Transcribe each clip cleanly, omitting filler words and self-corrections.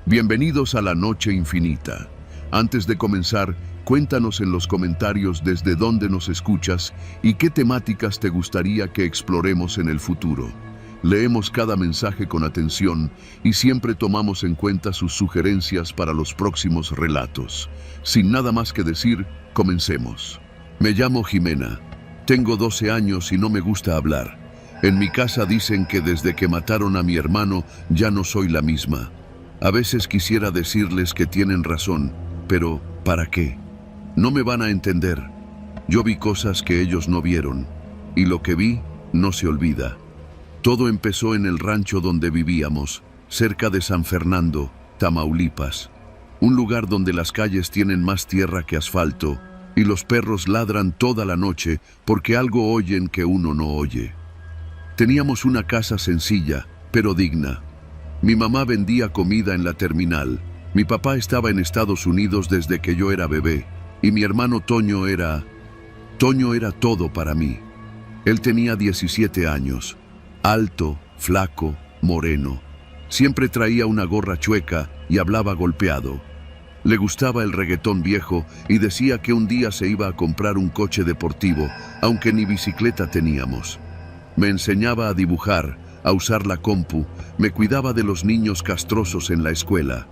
Bienvenidos a la Noche Infinita. Antes de comenzar, cuéntanos en los comentarios desde dónde nos escuchas y qué temáticas te gustaría que exploremos en el futuro. Leemos cada mensaje con atención y siempre tomamos en cuenta sus sugerencias para los próximos relatos. Sin nada más que decir, comencemos. Me llamo Jimena. Tengo 12 años y no me gusta hablar. En mi casa dicen que desde que mataron a mi hermano ya no soy la misma. A veces quisiera decirles que tienen razón, pero ¿para qué? No me van a entender. Yo vi cosas que ellos no vieron, y lo que vi no se olvida. Todo empezó en el rancho donde vivíamos, cerca de San Fernando, Tamaulipas. Un lugar donde las calles tienen más tierra que asfalto, y los perros ladran toda la noche porque algo oyen que uno no oye. Teníamos una casa sencilla, pero digna. Mi mamá vendía comida en la terminal. Mi papá estaba en Estados Unidos desde que yo era bebé. Y mi hermano Toño era todo para mí. Él tenía 17 años. Alto, flaco, moreno. Siempre traía una gorra chueca y hablaba golpeado. Le gustaba el reggaetón viejo y decía que un día se iba a comprar un coche deportivo, aunque ni bicicleta teníamos. Me enseñaba a dibujar, a usar la compu, me cuidaba de los niños castrosos en la escuela.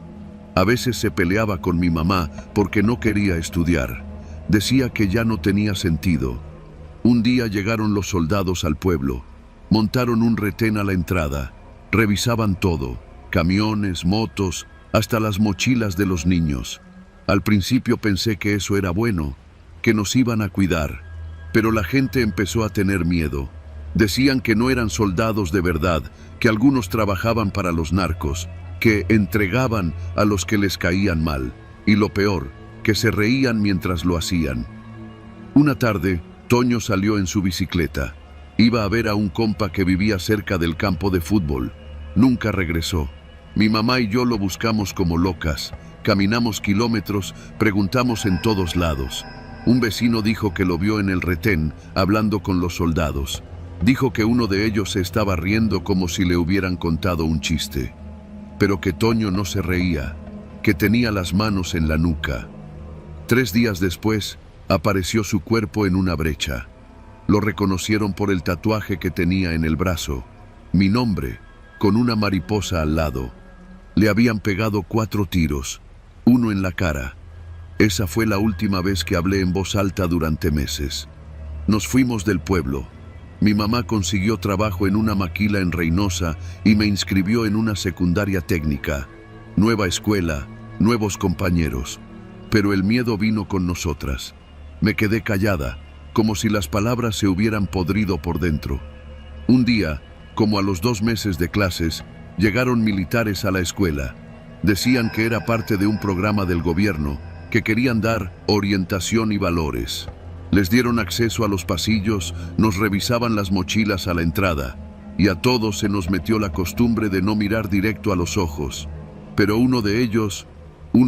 A veces se peleaba con mi mamá porque no quería estudiar. Decía que ya no tenía sentido. Un día llegaron los soldados al pueblo. Montaron un retén a la entrada. Revisaban todo, camiones, motos, hasta las mochilas de los niños. Al principio pensé que eso era bueno, que nos iban a cuidar. Pero la gente empezó a tener miedo. Decían que no eran soldados de verdad, que algunos trabajaban para los narcos, que entregaban a los que les caían mal, y lo peor, que se reían mientras lo hacían. Una tarde, Toño salió en su bicicleta. Iba a ver a un compa que vivía cerca del campo de fútbol. Nunca regresó. Mi mamá y yo lo buscamos como locas. Caminamos kilómetros, preguntamos en todos lados. Un vecino dijo que lo vio en el retén, hablando con los soldados. Dijo que uno de ellos se estaba riendo como si le hubieran contado un chiste. Pero que Toño no se reía, que tenía las manos en la nuca. 3 días después, apareció su cuerpo en una brecha. Lo reconocieron por el tatuaje que tenía en el brazo. Mi nombre, con una mariposa al lado. Le habían pegado 4 tiros, uno en la cara. Esa fue la última vez que hablé en voz alta durante meses. Nos fuimos del pueblo. Mi mamá consiguió trabajo en una maquila en Reynosa y me inscribió en una secundaria técnica. Nueva escuela, nuevos compañeros. Pero el miedo vino con nosotras. Me quedé callada, como si las palabras se hubieran podrido por dentro. Un día, como a los 2 meses de clases, llegaron militares a la escuela. Decían que era parte de un programa del gobierno, que querían dar orientación y valores. Les dieron acceso a los pasillos, nos revisaban las mochilas a la entrada, y a todos se nos metió la costumbre de no mirar directo a los ojos. Pero uno de ellos,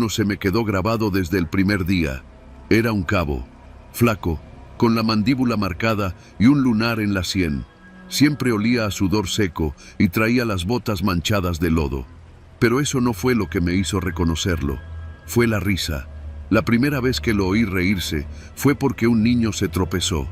se me quedó grabado desde el primer día. Era un cabo, flaco, con la mandíbula marcada y un lunar en la sien. Siempre olía a sudor seco y traía las botas manchadas de lodo. Pero eso no fue lo que me hizo reconocerlo. Fue la risa. La primera vez que lo oí reírse fue porque un niño se tropezó.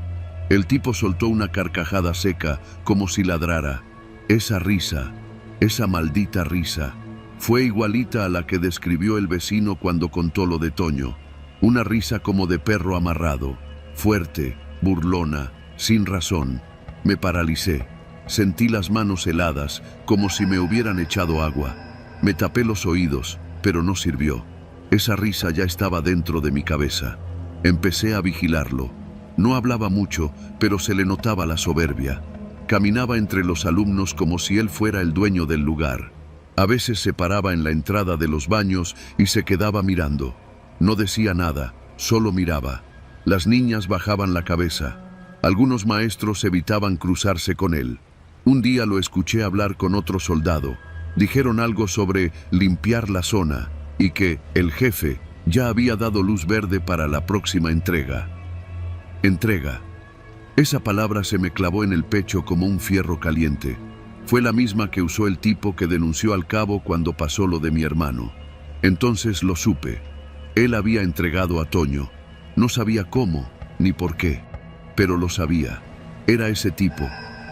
El tipo soltó una carcajada seca, como si ladrara. Esa risa, esa maldita risa, fue igualita a la que describió el vecino cuando contó lo de Toño. Una risa como de perro amarrado, fuerte, burlona, sin razón. Me paralicé. Sentí las manos heladas, como si me hubieran echado agua. Me tapé los oídos, pero no sirvió. Esa risa ya estaba dentro de mi cabeza. Empecé a vigilarlo. No hablaba mucho, pero se le notaba la soberbia. Caminaba entre los alumnos como si él fuera el dueño del lugar. A veces se paraba en la entrada de los baños y se quedaba mirando. No decía nada, solo miraba. Las niñas bajaban la cabeza. Algunos maestros evitaban cruzarse con él. Un día lo escuché hablar con otro soldado. Dijeron algo sobre limpiar la zona y que el jefe ya había dado luz verde para la próxima entrega. Entrega. Esa palabra se me clavó en el pecho como un fierro caliente. Fue la misma que usó el tipo que denunció al cabo cuando pasó lo de mi hermano. Entonces lo supe. Él había entregado a Toño. No sabía cómo, ni por qué, pero lo sabía. Era ese tipo.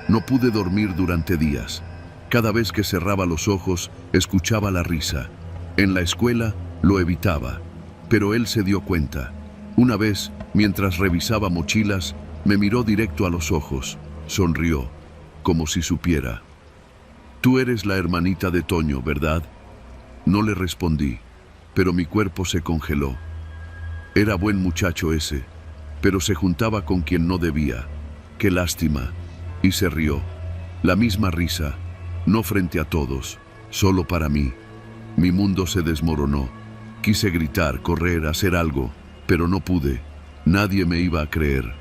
No pude dormir durante días. Cada vez que cerraba los ojos, escuchaba la risa. En la escuela, lo evitaba. Pero él se dio cuenta. Una vez, mientras revisaba mochilas, me miró directo a los ojos. Sonrió, como si supiera. «Tú eres la hermanita de Toño, ¿verdad?». No le respondí, pero mi cuerpo se congeló. Era buen muchacho ese, pero se juntaba con quien no debía. Qué lástima. Y se rió. La misma risa, no frente a todos, solo para mí. Mi mundo se desmoronó. Quise gritar, correr, hacer algo, pero no pude. Nadie me iba a creer.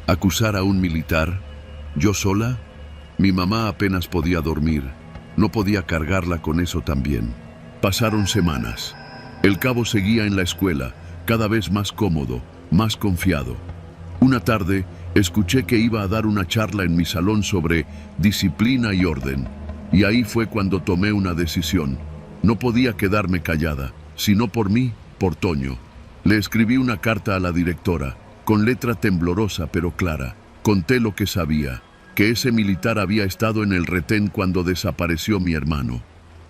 ¿Acusar a un militar? ¿Yo sola? Mi mamá apenas podía dormir. No podía cargarla con eso también. Pasaron semanas. El cabo seguía en la escuela, cada vez más cómodo, más confiado. Una tarde, escuché que iba a dar una charla en mi salón sobre disciplina y orden. Y ahí fue cuando tomé una decisión. No podía quedarme callada, sino por mí, por Toño. Le escribí una carta a la directora, con letra temblorosa pero clara. Conté lo que sabía, que ese militar había estado en el retén cuando desapareció mi hermano,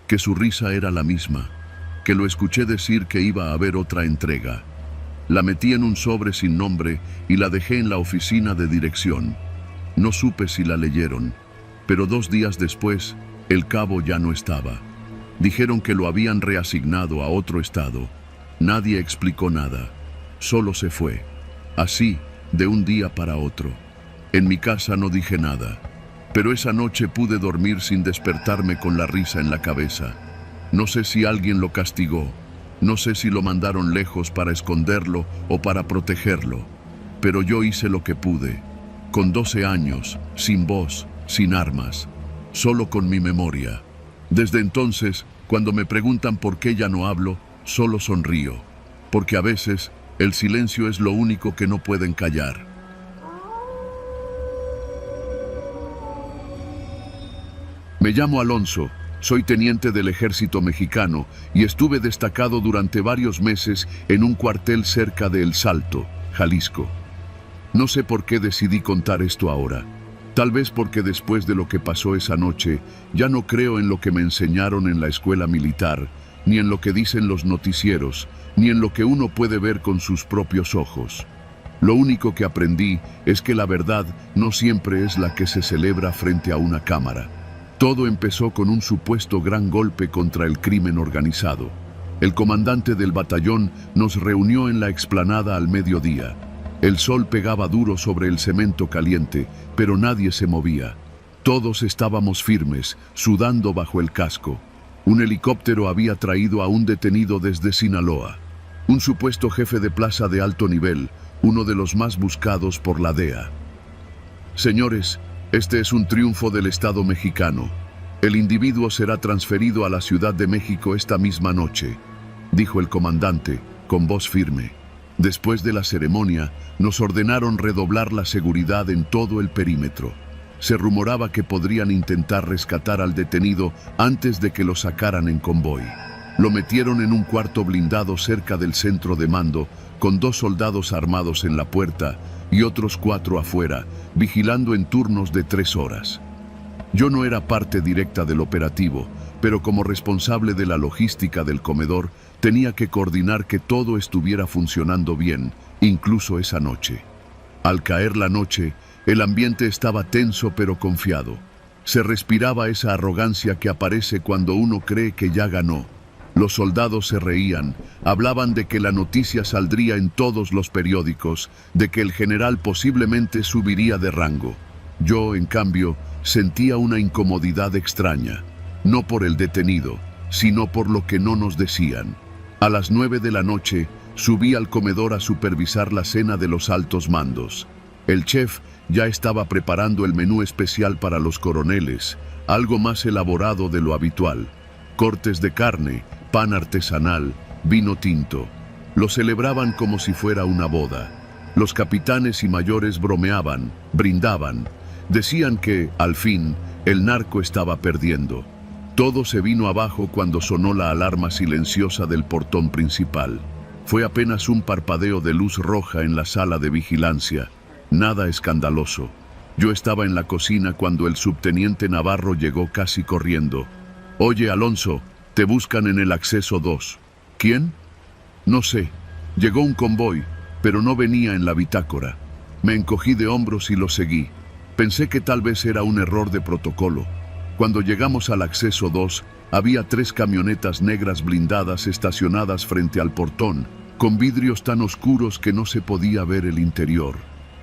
que su risa era la misma, que lo escuché decir que iba a haber otra entrega. La metí en un sobre sin nombre y la dejé en la oficina de dirección. No supe si la leyeron, pero 2 días después, el cabo ya no estaba. Dijeron que lo habían reasignado a otro estado. Nadie explicó nada, solo se fue. Así, de un día para otro. En mi casa no dije nada, pero esa noche pude dormir sin despertarme con la risa en la cabeza. No sé si alguien lo castigó, no sé si lo mandaron lejos para esconderlo o para protegerlo, pero yo hice lo que pude. Con 12 años, sin voz, sin armas, solo con mi memoria. Desde entonces, cuando me preguntan por qué ya no hablo, solo sonrío, porque a veces el silencio es lo único que no pueden callar. Me llamo Alonso, soy teniente del ejército mexicano y estuve destacado durante varios meses en un cuartel cerca de El Salto, Jalisco. No sé por qué decidí contar esto ahora. Tal vez porque después de lo que pasó esa noche, ya no creo en lo que me enseñaron en la escuela militar, ni en lo que dicen los noticieros, ni en lo que uno puede ver con sus propios ojos. Lo único que aprendí es que la verdad no siempre es la que se celebra frente a una cámara. Todo empezó con un supuesto gran golpe contra el crimen organizado. El comandante del batallón nos reunió en la explanada al mediodía. El sol pegaba duro sobre el cemento caliente, pero nadie se movía. Todos estábamos firmes, sudando bajo el casco. Un helicóptero había traído a un detenido desde Sinaloa. Un supuesto jefe de plaza de alto nivel, uno de los más buscados por la DEA. Señores, este es un triunfo del Estado mexicano. El individuo será transferido a la Ciudad de México esta misma noche, dijo el comandante, con voz firme. Después de la ceremonia, nos ordenaron redoblar la seguridad en todo el perímetro. Se rumoraba que podrían intentar rescatar al detenido antes de que lo sacaran en convoy. Lo metieron en un cuarto blindado cerca del centro de mando, con 2 soldados armados en la puerta y otros 4 afuera, vigilando en turnos de 3 horas. Yo no era parte directa del operativo, pero como responsable de la logística del comedor, tenía que coordinar que todo estuviera funcionando bien, incluso esa noche. Al caer la noche, el ambiente estaba tenso pero confiado. Se respiraba esa arrogancia que aparece cuando uno cree que ya ganó. Los soldados se reían, hablaban de que la noticia saldría en todos los periódicos, de que el general posiblemente subiría de rango. Yo, en cambio, sentía una incomodidad extraña, no por el detenido, sino por lo que no nos decían. A las 9 de la noche, subí al comedor a supervisar la cena de los altos mandos. El chef ya estaba preparando el menú especial para los coroneles, algo más elaborado de lo habitual. Cortes de carne, pan artesanal, vino tinto. Lo celebraban como si fuera una boda. Los capitanes y mayores bromeaban, brindaban. Decían que, al fin, el narco estaba perdiendo. Todo se vino abajo cuando sonó la alarma silenciosa del portón principal. Fue apenas un parpadeo de luz roja en la sala de vigilancia. Nada escandaloso. Yo estaba en la cocina cuando el subteniente Navarro llegó casi corriendo. «Oye, Alonso, te buscan en el acceso 2. ¿Quién?» «No sé. Llegó un convoy, pero no venía en la bitácora». Me encogí de hombros y lo seguí. Pensé que tal vez era un error de protocolo. Cuando llegamos al acceso 2, había 3 camionetas negras blindadas estacionadas frente al portón, con vidrios tan oscuros que no se podía ver el interior.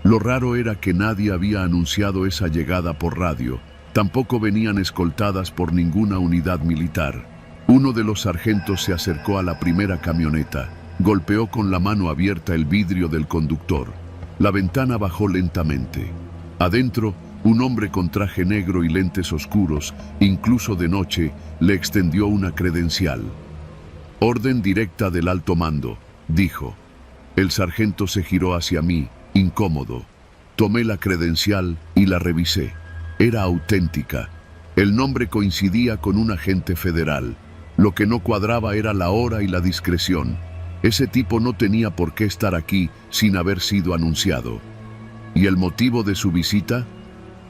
Lo raro era que nadie había anunciado esa llegada por radio. Tampoco venían escoltadas por ninguna unidad militar. Uno de los sargentos se acercó a la primera camioneta, golpeó con la mano abierta el vidrio del conductor. La ventana bajó lentamente. Adentro, un hombre con traje negro y lentes oscuros, incluso de noche, le extendió una credencial. «Orden directa del alto mando», dijo. El sargento se giró hacia mí, incómodo. Tomé la credencial y la revisé. Era auténtica. El nombre coincidía con un agente federal. Lo que no cuadraba era la hora y la discreción. Ese tipo no tenía por qué estar aquí sin haber sido anunciado. ¿Y el motivo de su visita?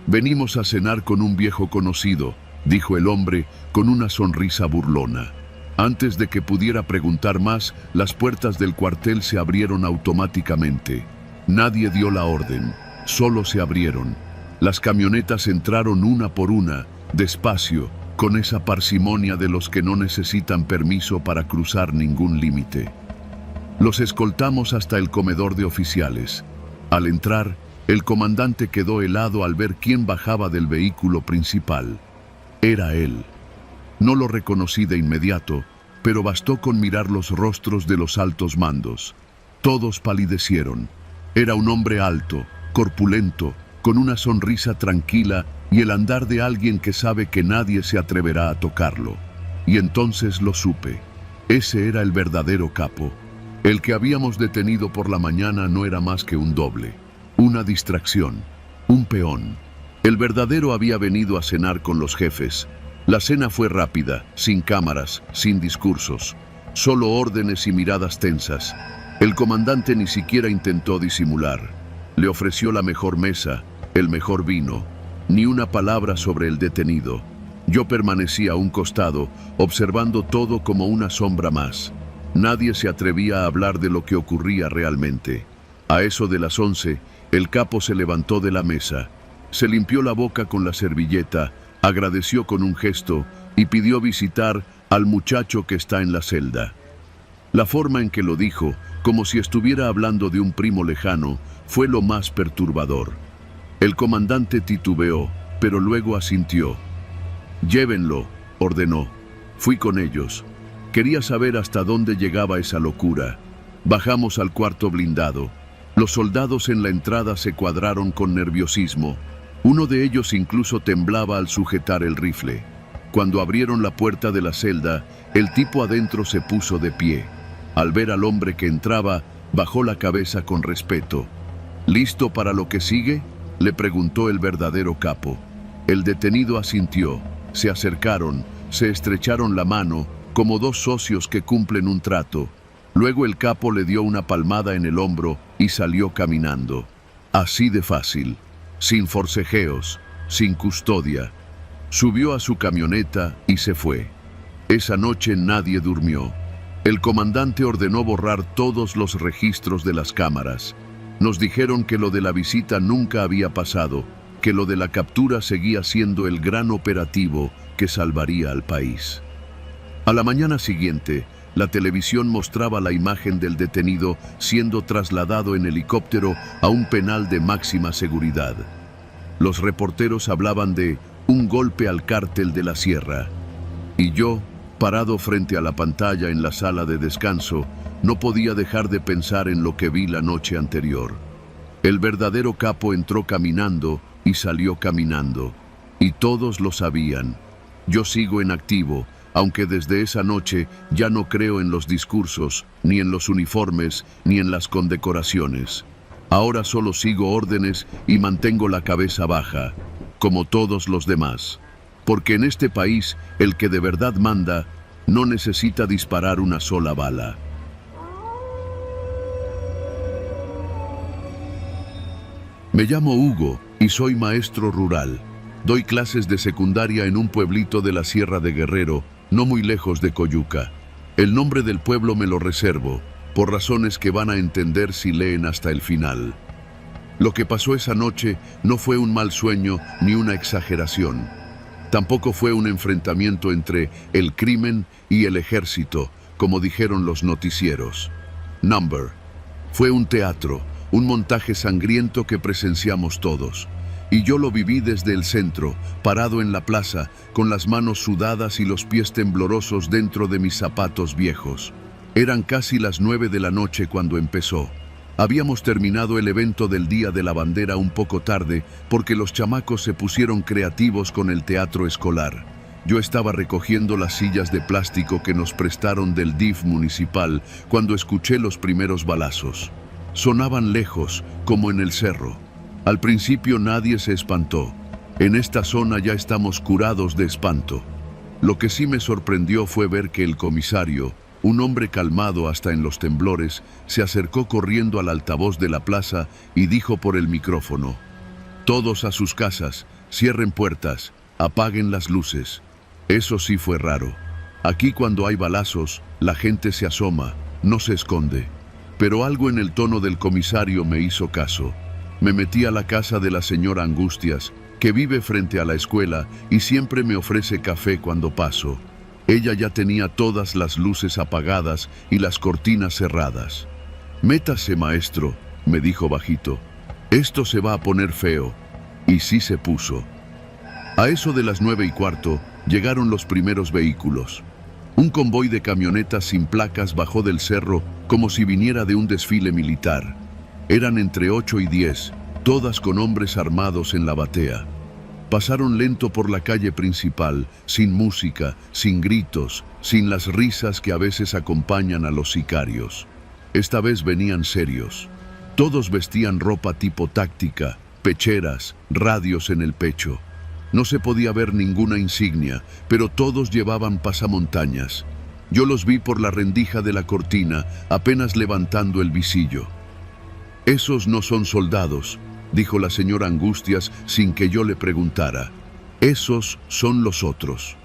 «Venimos a cenar con un viejo conocido», dijo el hombre con una sonrisa burlona. Antes de que pudiera preguntar más, las puertas del cuartel se abrieron automáticamente. Nadie dio la orden, solo se abrieron. Las camionetas entraron una por una, despacio, con esa parsimonia de los que no necesitan permiso para cruzar ningún límite. Los escoltamos hasta el comedor de oficiales. Al entrar, el comandante quedó helado al ver quién bajaba del vehículo principal. Era él. No lo reconocí de inmediato, pero bastó con mirar los rostros de los altos mandos. Todos palidecieron. Era un hombre alto, corpulento, con una sonrisa tranquila y el andar de alguien que sabe que nadie se atreverá a tocarlo. Y entonces lo supe. Ese era el verdadero capo. El que habíamos detenido por la mañana no era más que un doble, una distracción, un peón. El verdadero había venido a cenar con los jefes. La cena fue rápida, sin cámaras, sin discursos, solo órdenes y miradas tensas. El comandante ni siquiera intentó disimular. Le ofreció la mejor mesa, el mejor vino, ni una palabra sobre el detenido. Yo permanecí a un costado, observando todo como una sombra más. Nadie se atrevía a hablar de lo que ocurría realmente. A eso de las 11, el capo se levantó de la mesa, se limpió la boca con la servilleta, agradeció con un gesto y pidió visitar al muchacho que está en la celda. La forma en que lo dijo, como si estuviera hablando de un primo lejano, fue lo más perturbador. El comandante titubeó, pero luego asintió. «Llévenlo», ordenó. Fui con ellos. Quería saber hasta dónde llegaba esa locura. Bajamos al cuarto blindado. Los soldados en la entrada se cuadraron con nerviosismo. Uno de ellos incluso temblaba al sujetar el rifle. Cuando abrieron la puerta de la celda, el tipo adentro se puso de pie. Al ver al hombre que entraba, bajó la cabeza con respeto. «¿Listo para lo que sigue?», le preguntó el verdadero capo. El detenido asintió. Se acercaron, se estrecharon la mano, como dos socios que cumplen un trato. Luego el capo le dio una palmada en el hombro y salió caminando. Así de fácil, sin forcejeos, sin custodia. Subió a su camioneta y se fue. Esa noche nadie durmió. El comandante ordenó borrar todos los registros de las cámaras. Nos dijeron que lo de la visita nunca había pasado, que lo de la captura seguía siendo el gran operativo que salvaría al país. A la mañana siguiente, la televisión mostraba la imagen del detenido siendo trasladado en helicóptero a un penal de máxima seguridad. Los reporteros hablaban de un golpe al cártel de la Sierra. Y yo, parado frente a la pantalla en la sala de descanso, no podía dejar de pensar en lo que vi la noche anterior. El verdadero capo entró caminando y salió caminando. Y todos lo sabían. Yo sigo en activo, aunque desde esa noche ya no creo en los discursos, ni en los uniformes, ni en las condecoraciones. Ahora solo sigo órdenes y mantengo la cabeza baja, como todos los demás. porque en este país el que de verdad manda no necesita disparar una sola bala. Me llamo Hugo y soy maestro rural. Doy clases de secundaria en un pueblito de la Sierra de Guerrero, no muy lejos de Coyuca. El nombre del pueblo me lo reservo, por razones que van a entender si leen hasta el final. Lo que pasó esa noche no fue un mal sueño ni una exageración. Tampoco fue un enfrentamiento entre el crimen y el ejército, como dijeron los noticieros. Number. Fue un teatro, un montaje sangriento que presenciamos todos. Y yo lo viví desde el centro, parado en la plaza, con las manos sudadas y los pies temblorosos dentro de mis zapatos viejos. Eran casi las 9 de la noche cuando empezó. Habíamos terminado el evento del Día de la Bandera un poco tarde porque los chamacos se pusieron creativos con el teatro escolar. Yo estaba recogiendo las sillas de plástico que nos prestaron del DIF municipal cuando escuché los primeros balazos. Sonaban lejos, como en el cerro. Al principio nadie se espantó. En esta zona ya estamos curados de espanto. Lo que sí me sorprendió fue ver que el comisario, un hombre calmado hasta en los temblores, se acercó corriendo al altavoz de la plaza y dijo por el micrófono: «Todos a sus casas, cierren puertas, apaguen las luces». Eso sí fue raro. Aquí cuando hay balazos, la gente se asoma, no se esconde. Pero algo en el tono del comisario me hizo caso. Me metí a la casa de la señora Angustias, que vive frente a la escuela y siempre me ofrece café cuando paso. Ella ya tenía todas las luces apagadas y las cortinas cerradas. «Métase, maestro», me dijo bajito. «Esto se va a poner feo». Y sí se puso. A eso de las 9:15 llegaron los primeros vehículos. Un convoy de camionetas sin placas bajó del cerro como si viniera de un desfile militar. Eran entre 8 y 10, todas con hombres armados en la batea. Pasaron lento por la calle principal, sin música, sin gritos, sin las risas que a veces acompañan a los sicarios. Esta vez venían serios. Todos vestían ropa tipo táctica, pecheras, radios en el pecho. No se podía ver ninguna insignia, pero todos llevaban pasamontañas. Yo los vi por la rendija de la cortina, apenas levantando el visillo. «Esos no son soldados», dijo la señora Angustias sin que yo le preguntara. «Esos son los otros».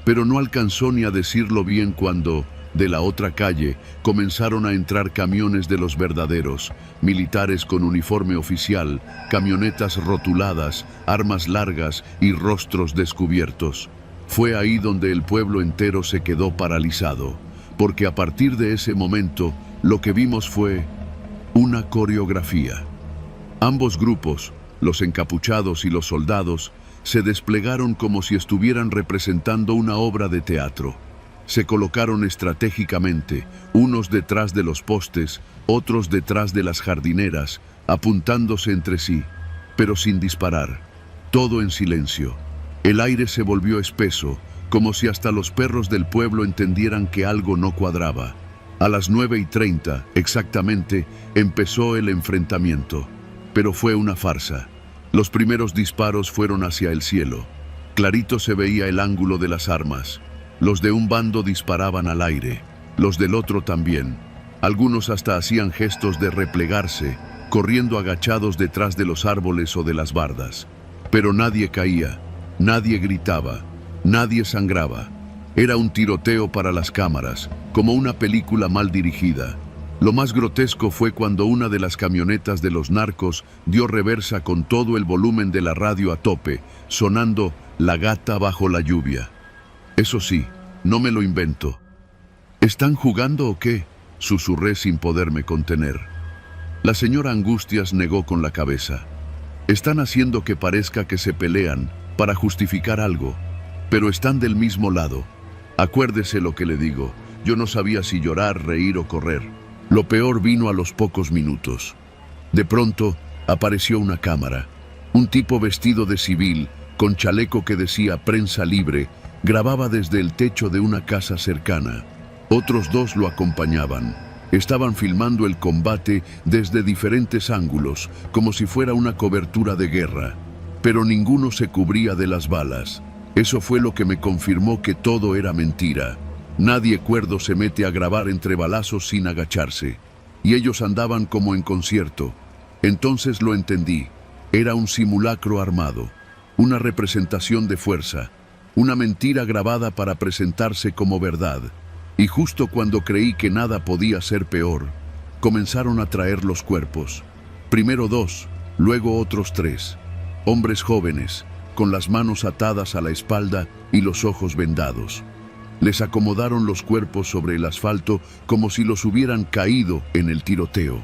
Pero no alcanzó ni a decirlo bien cuando, de la otra calle, comenzaron a entrar camiones de los verdaderos, militares con uniforme oficial, camionetas rotuladas, armas largas y rostros descubiertos. Fue ahí donde el pueblo entero se quedó paralizado, porque a partir de ese momento, lo que vimos fue una coreografía. Ambos grupos, los encapuchados y los soldados, se desplegaron como si estuvieran representando una obra de teatro. Se colocaron estratégicamente, unos detrás de los postes, otros detrás de las jardineras, apuntándose entre sí, pero sin disparar. Todo en silencio. El aire se volvió espeso, como si hasta los perros del pueblo entendieran que algo no cuadraba. A las 9:30, exactamente, empezó el enfrentamiento. Pero fue una farsa. Los primeros disparos fueron hacia el cielo. Clarito se veía el ángulo de las armas. Los de un bando disparaban al aire, los del otro también. Algunos hasta hacían gestos de replegarse, corriendo agachados detrás de los árboles o de las bardas. Pero nadie caía, nadie gritaba, nadie sangraba. Era un tiroteo para las cámaras, como una película mal dirigida. Lo más grotesco fue cuando una de las camionetas de los narcos dio reversa con todo el volumen de la radio a tope, sonando La gata bajo la lluvia. Eso sí, no me lo invento. ¿Están jugando o qué?, susurré sin poderme contener. La señora Angustias negó con la cabeza. Están haciendo que parezca que se pelean para justificar algo, pero están del mismo lado. Acuérdese lo que le digo, yo no sabía si llorar, reír o correr. Lo peor vino a los pocos minutos. De pronto apareció una cámara. Un tipo vestido de civil, con chaleco que decía Prensa Libre, grababa desde el techo de una casa cercana. Otros dos lo acompañaban. Estaban filmando el combate desde diferentes ángulos, como si fuera una cobertura de guerra. Pero ninguno se cubría de las balas. Eso fue lo que me confirmó que todo era mentira. Nadie cuerdo se mete a grabar entre balazos sin agacharse. Y ellos andaban como en concierto. Entonces lo entendí. Era un simulacro armado, una representación de fuerza, una mentira grabada para presentarse como verdad. Y justo cuando creí que nada podía ser peor, comenzaron a traer los cuerpos. Primero 2, luego otros 3. Hombres jóvenes, con las manos atadas a la espalda y los ojos vendados. Les acomodaron los cuerpos sobre el asfalto como si los hubieran caído en el tiroteo.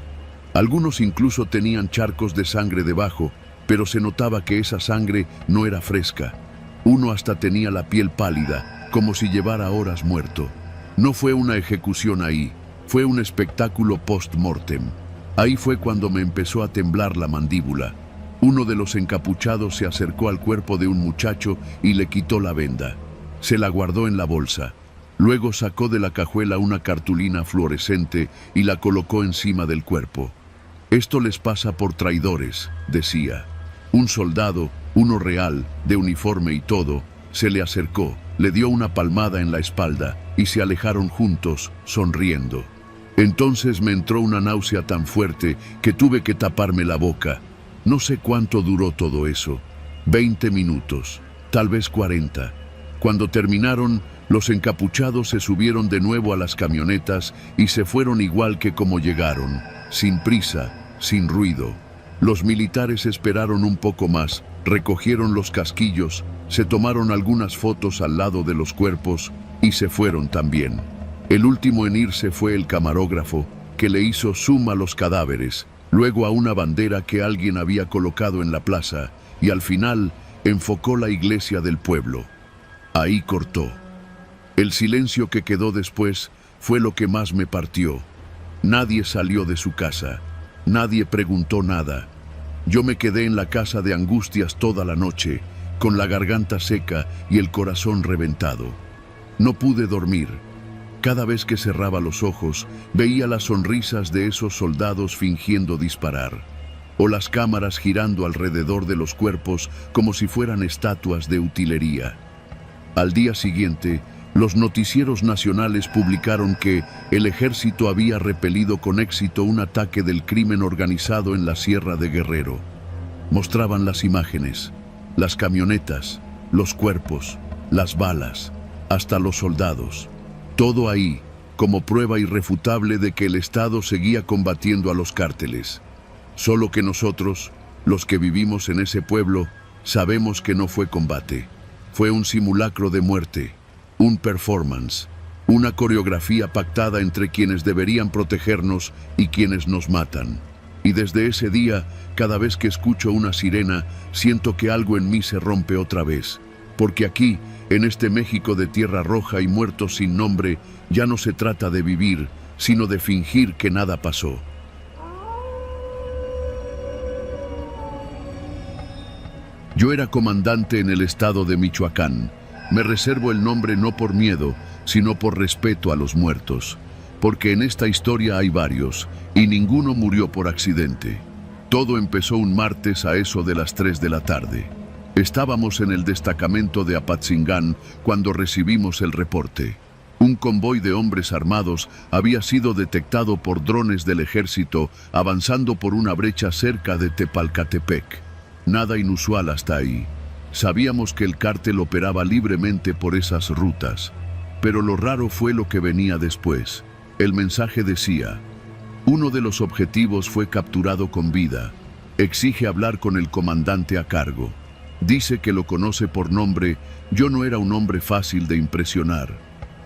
Algunos incluso tenían charcos de sangre debajo, pero se notaba que esa sangre no era fresca. Uno hasta tenía la piel pálida, como si llevara horas muerto. No fue una ejecución ahí, fue un espectáculo post-mortem. Ahí fue cuando me empezó a temblar la mandíbula. Uno de los encapuchados se acercó al cuerpo de un muchacho y le quitó la venda. Se la guardó en la bolsa. Luego sacó de la cajuela una cartulina fluorescente y la colocó encima del cuerpo. Esto les pasa por traidores, decía. Un soldado, uno real, de uniforme y todo, se le acercó, le dio una palmada en la espalda y se alejaron juntos, sonriendo. Entonces me entró una náusea tan fuerte que tuve que taparme la boca. No sé cuánto duró todo eso. 20 minutos, tal vez 40. Cuando terminaron, los encapuchados se subieron de nuevo a las camionetas y se fueron igual que como llegaron, sin prisa, sin ruido. Los militares esperaron un poco más, recogieron los casquillos, se tomaron algunas fotos al lado de los cuerpos y se fueron también. El último en irse fue el camarógrafo, que le hizo zoom a los cadáveres, luego a una bandera que alguien había colocado en la plaza y al final enfocó la iglesia del pueblo. Ahí cortó. El silencio que quedó después fue lo que más me partió. Nadie salió de su casa. Nadie preguntó nada. Yo me quedé en la casa de angustias toda la noche, con la garganta seca y el corazón reventado. No pude dormir. Cada vez que cerraba los ojos, veía las sonrisas de esos soldados fingiendo disparar, o las cámaras girando alrededor de los cuerpos como si fueran estatuas de utilería. Al día siguiente, los noticieros nacionales publicaron que el ejército había repelido con éxito un ataque del crimen organizado en la Sierra de Guerrero. Mostraban las imágenes, las camionetas, los cuerpos, las balas, hasta los soldados. Todo ahí, como prueba irrefutable de que el Estado seguía combatiendo a los cárteles. Solo que nosotros, los que vivimos en ese pueblo, sabemos que no fue combate. Fue un simulacro de muerte, un performance, una coreografía pactada entre quienes deberían protegernos y quienes nos matan. Y desde ese día, cada vez que escucho una sirena, siento que algo en mí se rompe otra vez. Porque aquí, en este México de tierra roja y muertos sin nombre, ya no se trata de vivir, sino de fingir que nada pasó. Yo era comandante en el estado de Michoacán. Me reservo el nombre no por miedo, sino por respeto a los muertos. Porque en esta historia hay varios, y ninguno murió por accidente. Todo empezó un martes a eso de las 3 de la tarde. Estábamos en el destacamento de Apatzingán cuando recibimos el reporte. Un convoy de hombres armados había sido detectado por drones del ejército avanzando por una brecha cerca de Tepalcatepec. Nada inusual hasta ahí. Sabíamos que el cártel operaba libremente por esas rutas. Pero lo raro fue lo que venía después. El mensaje decía: uno de los objetivos fue capturado con vida. Exige hablar con el comandante a cargo. Dice que lo conoce por nombre. Yo no era un hombre fácil de impresionar.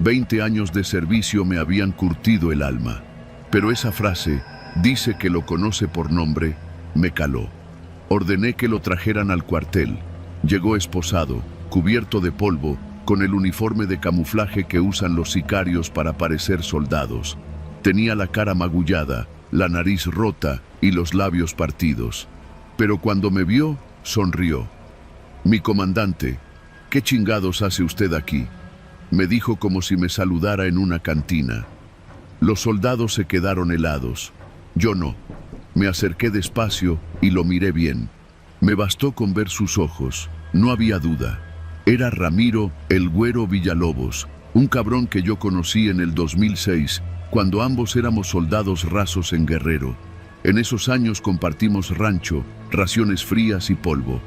20 años de servicio me habían curtido el alma. Pero esa frase, dice que lo conoce por nombre, me caló. Ordené que lo trajeran al cuartel. Llegó esposado, cubierto de polvo, con el uniforme de camuflaje que usan los sicarios para parecer soldados. Tenía la cara magullada, la nariz rota y los labios partidos. Pero cuando me vio, sonrió. «Mi comandante, ¿qué chingados hace usted aquí?», me dijo como si me saludara en una cantina. Los soldados se quedaron helados. Yo no. Me acerqué despacio y lo miré bien. Me bastó con ver sus ojos. No había duda. Era Ramiro el Güero Villalobos, un cabrón que yo conocí en el 2006, cuando ambos éramos soldados rasos en Guerrero. En esos años compartimos rancho, raciones frías y polvo.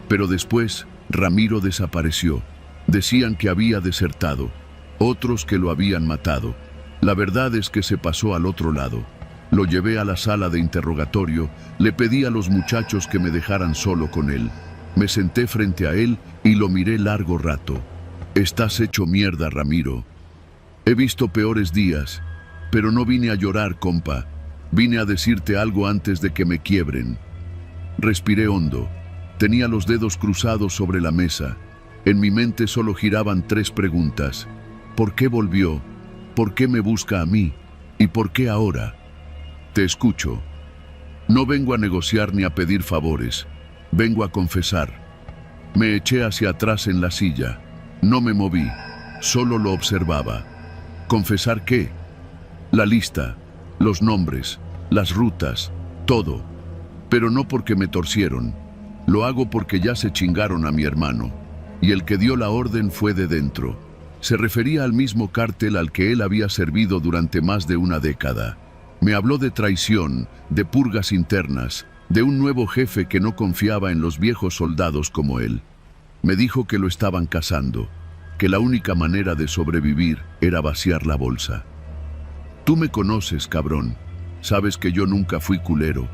Pero después, Ramiro desapareció. Decían que había desertado, otros que lo habían matado. La verdad es que se pasó al otro lado. Lo llevé a la sala de interrogatorio, le pedí a los muchachos que me dejaran solo con él. Me senté frente a él y lo miré largo rato. Estás hecho mierda, Ramiro. He visto peores días, pero no vine a llorar, compa. Vine a decirte algo antes de que me quiebren. Respiré hondo. Tenía los dedos cruzados sobre la mesa. En mi mente solo giraban 3 preguntas. ¿Por qué volvió? ¿Por qué me busca a mí? ¿Y por qué ahora? Te escucho. No vengo a negociar ni a pedir favores. Vengo a confesar. Me eché hacia atrás en la silla. No me moví, solo lo observaba. ¿Confesar qué? La lista, los nombres, las rutas, todo. Pero no porque me torcieron. Lo hago porque ya se chingaron a mi hermano. Y el que dio la orden fue de dentro. Se refería al mismo cártel al que él había servido durante más de una década. Me habló de traición, de purgas internas, de un nuevo jefe que no confiaba en los viejos soldados como él. Me dijo que lo estaban cazando, que la única manera de sobrevivir era vaciar la bolsa. Tú me conoces, cabrón. Sabes que yo nunca fui culero.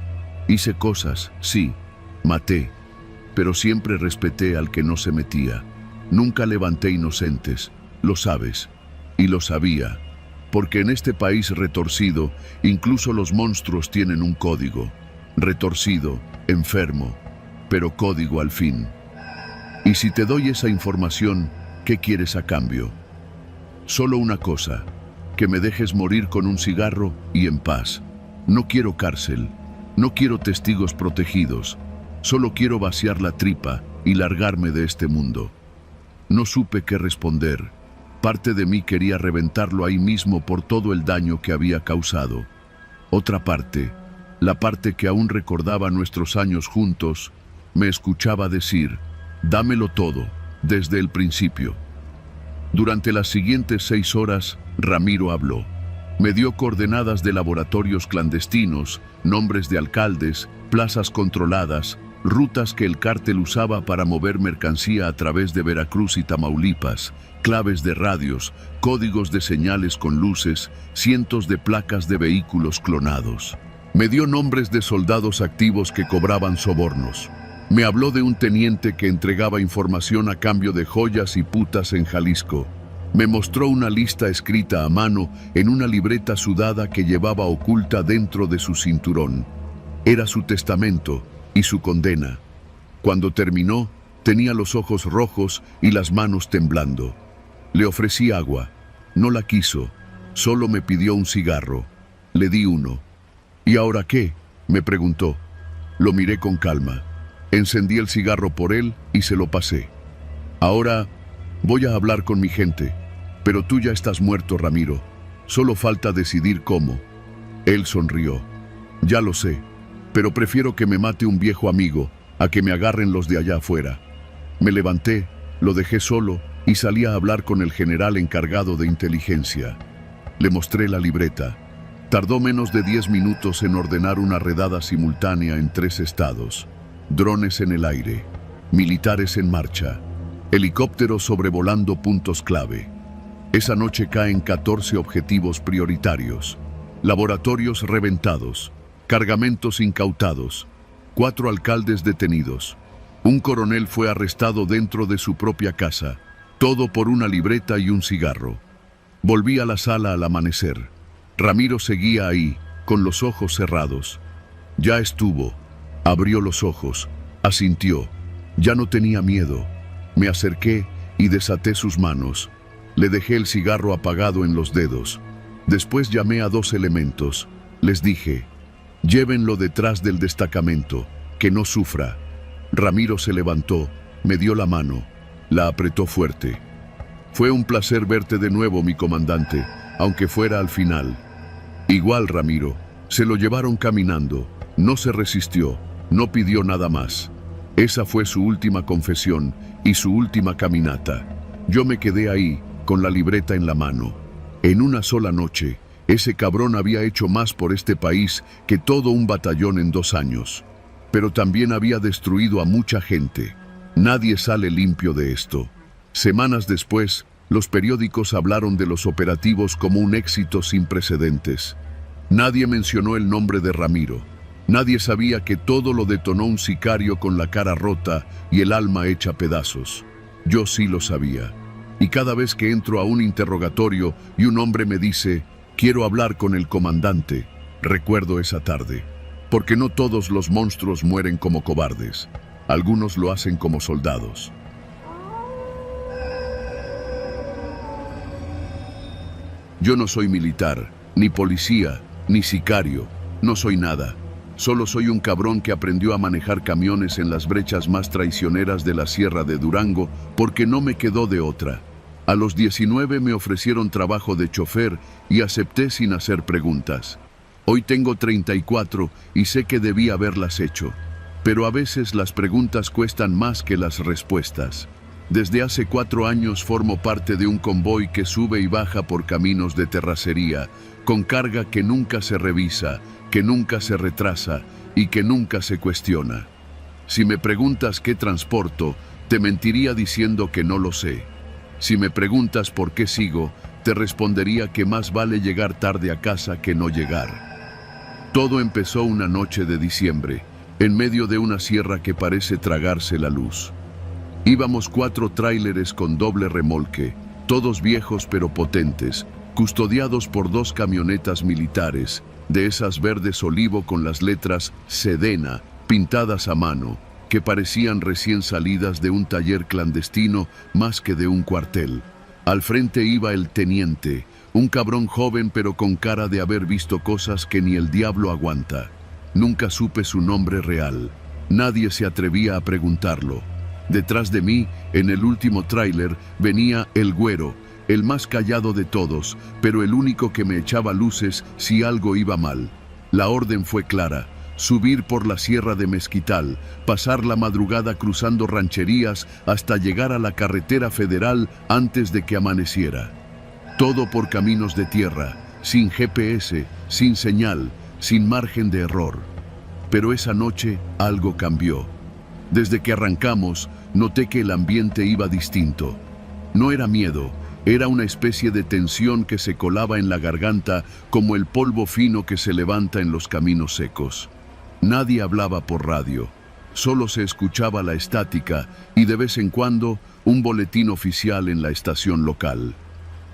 Hice cosas, sí, maté, pero siempre respeté al que no se metía. Nunca levanté inocentes, lo sabes, y lo sabía, porque en este país retorcido, incluso los monstruos tienen un código. Retorcido, enfermo, pero código al fin. Y si te doy esa información, ¿qué quieres a cambio? Solo una cosa, que me dejes morir con un cigarro y en paz. No quiero cárcel, no quiero testigos protegidos, solo quiero vaciar la tripa y largarme de este mundo. No supe qué responder. Parte de mí quería reventarlo ahí mismo por todo el daño que había causado. Otra parte, la parte que aún recordaba nuestros años juntos, me escuchaba decir, dámelo todo, desde el principio. Durante las siguientes 6 horas, Ramiro habló. Me dio coordenadas de laboratorios clandestinos, nombres de alcaldes, plazas controladas, rutas que el cártel usaba para mover mercancía a través de Veracruz y Tamaulipas, claves de radios, códigos de señales con luces, cientos de placas de vehículos clonados. Me dio nombres de soldados activos que cobraban sobornos. Me habló de un teniente que entregaba información a cambio de joyas y putas en Jalisco. Me mostró una lista escrita a mano en una libreta sudada que llevaba oculta dentro de su cinturón. Era su testamento y su condena. Cuando terminó, tenía los ojos rojos y las manos temblando. Le ofrecí agua. No la quiso. Solo me pidió un cigarro. Le di uno. ¿Y ahora qué?, me preguntó. Lo miré con calma. Encendí el cigarro por él y se lo pasé. Ahora voy a hablar con mi gente. Pero tú ya estás muerto, Ramiro. Solo falta decidir cómo. Él sonrió. Ya lo sé, pero prefiero que me mate un viejo amigo a que me agarren los de allá afuera. Me levanté, lo dejé solo y salí a hablar con el general encargado de inteligencia. Le mostré la libreta. Tardó menos de 10 minutos en ordenar una redada simultánea en 3 estados. Drones en el aire, militares en marcha, helicópteros sobrevolando puntos clave. Esa noche caen 14 objetivos prioritarios, laboratorios reventados, cargamentos incautados, 4 alcaldes detenidos. Un coronel fue arrestado dentro de su propia casa, todo por una libreta y un cigarro. Volví a la sala al amanecer. Ramiro seguía ahí, con los ojos cerrados. Ya estuvo. Abrió los ojos, asintió. Ya no tenía miedo. Me acerqué y desaté sus manos. Le dejé el cigarro apagado en los dedos. Después llamé a 2 elementos. Les dije, llévenlo detrás del destacamento, que no sufra. Ramiro se levantó, me dio la mano, la apretó fuerte. Fue un placer verte de nuevo, mi comandante, aunque fuera al final. Igual, Ramiro. Se lo llevaron caminando. No se resistió. No pidió nada más. Esa fue su última confesión y su última caminata. Yo me quedé ahí, con la libreta en la mano. En una sola noche, ese cabrón había hecho más por este país que todo un batallón en 2 años. Pero también había destruido a mucha gente. Nadie sale limpio de esto. Semanas después, los periódicos hablaron de los operativos como un éxito sin precedentes. Nadie mencionó el nombre de Ramiro. Nadie sabía que todo lo detonó un sicario con la cara rota y el alma hecha pedazos. Yo sí lo sabía. Y cada vez que entro a un interrogatorio y un hombre me dice, quiero hablar con el comandante, recuerdo esa tarde. Porque no todos los monstruos mueren como cobardes. Algunos lo hacen como soldados. Yo no soy militar, ni policía, ni sicario. No soy nada. Solo soy un cabrón que aprendió a manejar camiones en las brechas más traicioneras de la Sierra de Durango porque no me quedó de otra. A los 19 me ofrecieron trabajo de chofer y acepté sin hacer preguntas. Hoy tengo 34 y sé que debí haberlas hecho. Pero a veces las preguntas cuestan más que las respuestas. Desde hace 4 años formo parte de un convoy que sube y baja por caminos de terracería, con carga que nunca se revisa, que nunca se retrasa y que nunca se cuestiona. Si me preguntas qué transporto, te mentiría diciendo que no lo sé. Si me preguntas por qué sigo, te respondería que más vale llegar tarde a casa que no llegar. Todo empezó una noche de diciembre, en medio de una sierra que parece tragarse la luz. Íbamos 4 tráileres con doble remolque, todos viejos pero potentes, custodiados por 2 camionetas militares, de esas verdes olivo con las letras Sedena, pintadas a mano, que parecían recién salidas de un taller clandestino más que de un cuartel. Al frente iba el teniente, un cabrón joven pero con cara de haber visto cosas que ni el diablo aguanta. Nunca supe su nombre real. Nadie se atrevía a preguntarlo. Detrás de mí, en el último tráiler, venía el güero, el más callado de todos, pero el único que me echaba luces si algo iba mal. La orden fue clara: subir por la Sierra de Mezquital, pasar la madrugada cruzando rancherías hasta llegar a la carretera federal antes de que amaneciera. Todo por caminos de tierra, sin GPS, sin señal, sin margen de error. Pero esa noche algo cambió. Desde que arrancamos, noté que el ambiente iba distinto. No era miedo, era una especie de tensión que se colaba en la garganta como el polvo fino que se levanta en los caminos secos. Nadie hablaba por radio, solo se escuchaba la estática y de vez en cuando un boletín oficial en la estación local.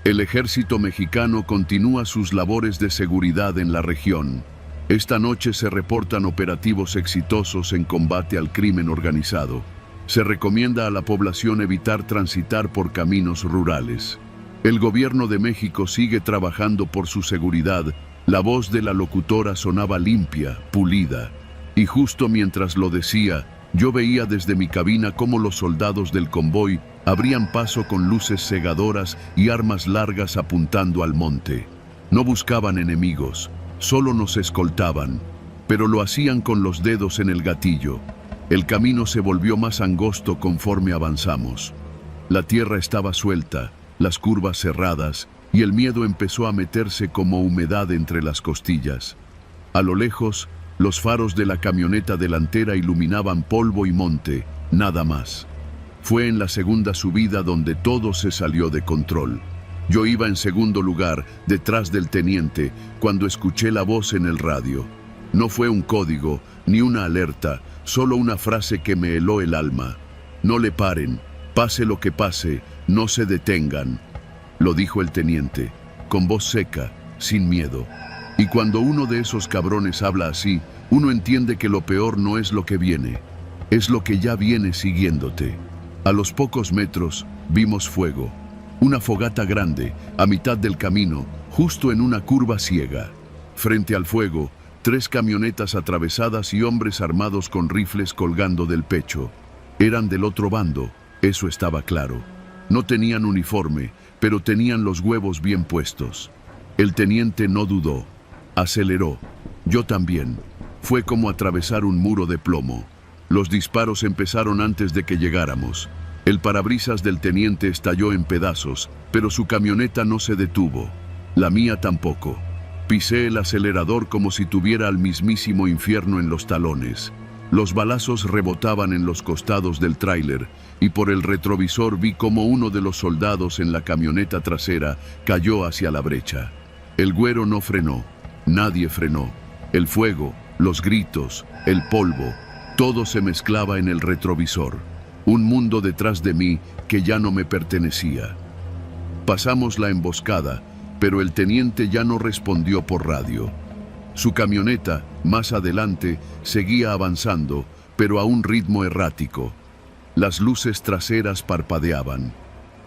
El ejército mexicano continúa sus labores de seguridad en la región. Esta noche se reportan operativos exitosos en combate al crimen organizado. Se recomienda a la población evitar transitar por caminos rurales. El gobierno de México sigue trabajando por su seguridad. La voz de la locutora sonaba limpia, pulida. Y justo mientras lo decía, yo veía desde mi cabina cómo los soldados del convoy abrían paso con luces cegadoras y armas largas apuntando al monte. No buscaban enemigos, solo nos escoltaban, pero lo hacían con los dedos en el gatillo. El camino se volvió más angosto conforme avanzamos. La tierra estaba suelta, las curvas cerradas, y el miedo empezó a meterse como humedad entre las costillas. A lo lejos, los faros de la camioneta delantera iluminaban polvo y monte, nada más. Fue en la segunda subida donde todo se salió de control. Yo iba en segundo lugar, detrás del teniente, cuando escuché la voz en el radio. No fue un código, ni una alerta, solo una frase que me heló el alma. No le paren, pase lo que pase, no se detengan. Lo dijo el teniente, con voz seca, sin miedo. Y cuando uno de esos cabrones habla así, uno entiende que lo peor no es lo que viene, es lo que ya viene siguiéndote. A los pocos metros, vimos fuego. Una fogata grande, a mitad del camino, justo en una curva ciega. Frente al fuego, 3 camionetas atravesadas y hombres armados con rifles colgando del pecho. Eran del otro bando, eso estaba claro. No tenían uniforme, pero tenían los huevos bien puestos. El teniente no dudó. Aceleró. Yo también. Fue como atravesar un muro de plomo. Los disparos empezaron antes de que llegáramos. El parabrisas del teniente estalló en pedazos, pero su camioneta no se detuvo. La mía tampoco. Pisé el acelerador como si tuviera al mismísimo infierno en los talones. Los balazos rebotaban en los costados del tráiler y por el retrovisor vi cómo uno de los soldados en la camioneta trasera cayó hacia la brecha. El güero no frenó. Nadie frenó. El fuego, los gritos, el polvo, todo se mezclaba en el retrovisor. Un mundo detrás de mí que ya no me pertenecía. Pasamos la emboscada, pero el teniente ya no respondió por radio. Su camioneta, más adelante, seguía avanzando, pero a un ritmo errático. Las luces traseras parpadeaban.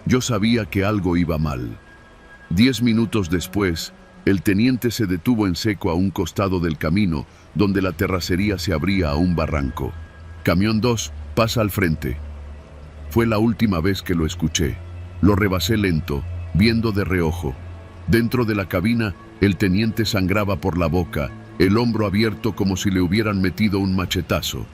Yo sabía que algo iba mal. 10 minutos después, el teniente se detuvo en seco a un costado del camino, donde la terracería se abría a un barranco. Camión 2, pasa al frente. Fue la última vez que lo escuché. Lo rebasé lento, viendo de reojo. Dentro de la cabina, el teniente sangraba por la boca, el hombro abierto como si le hubieran metido un machetazo.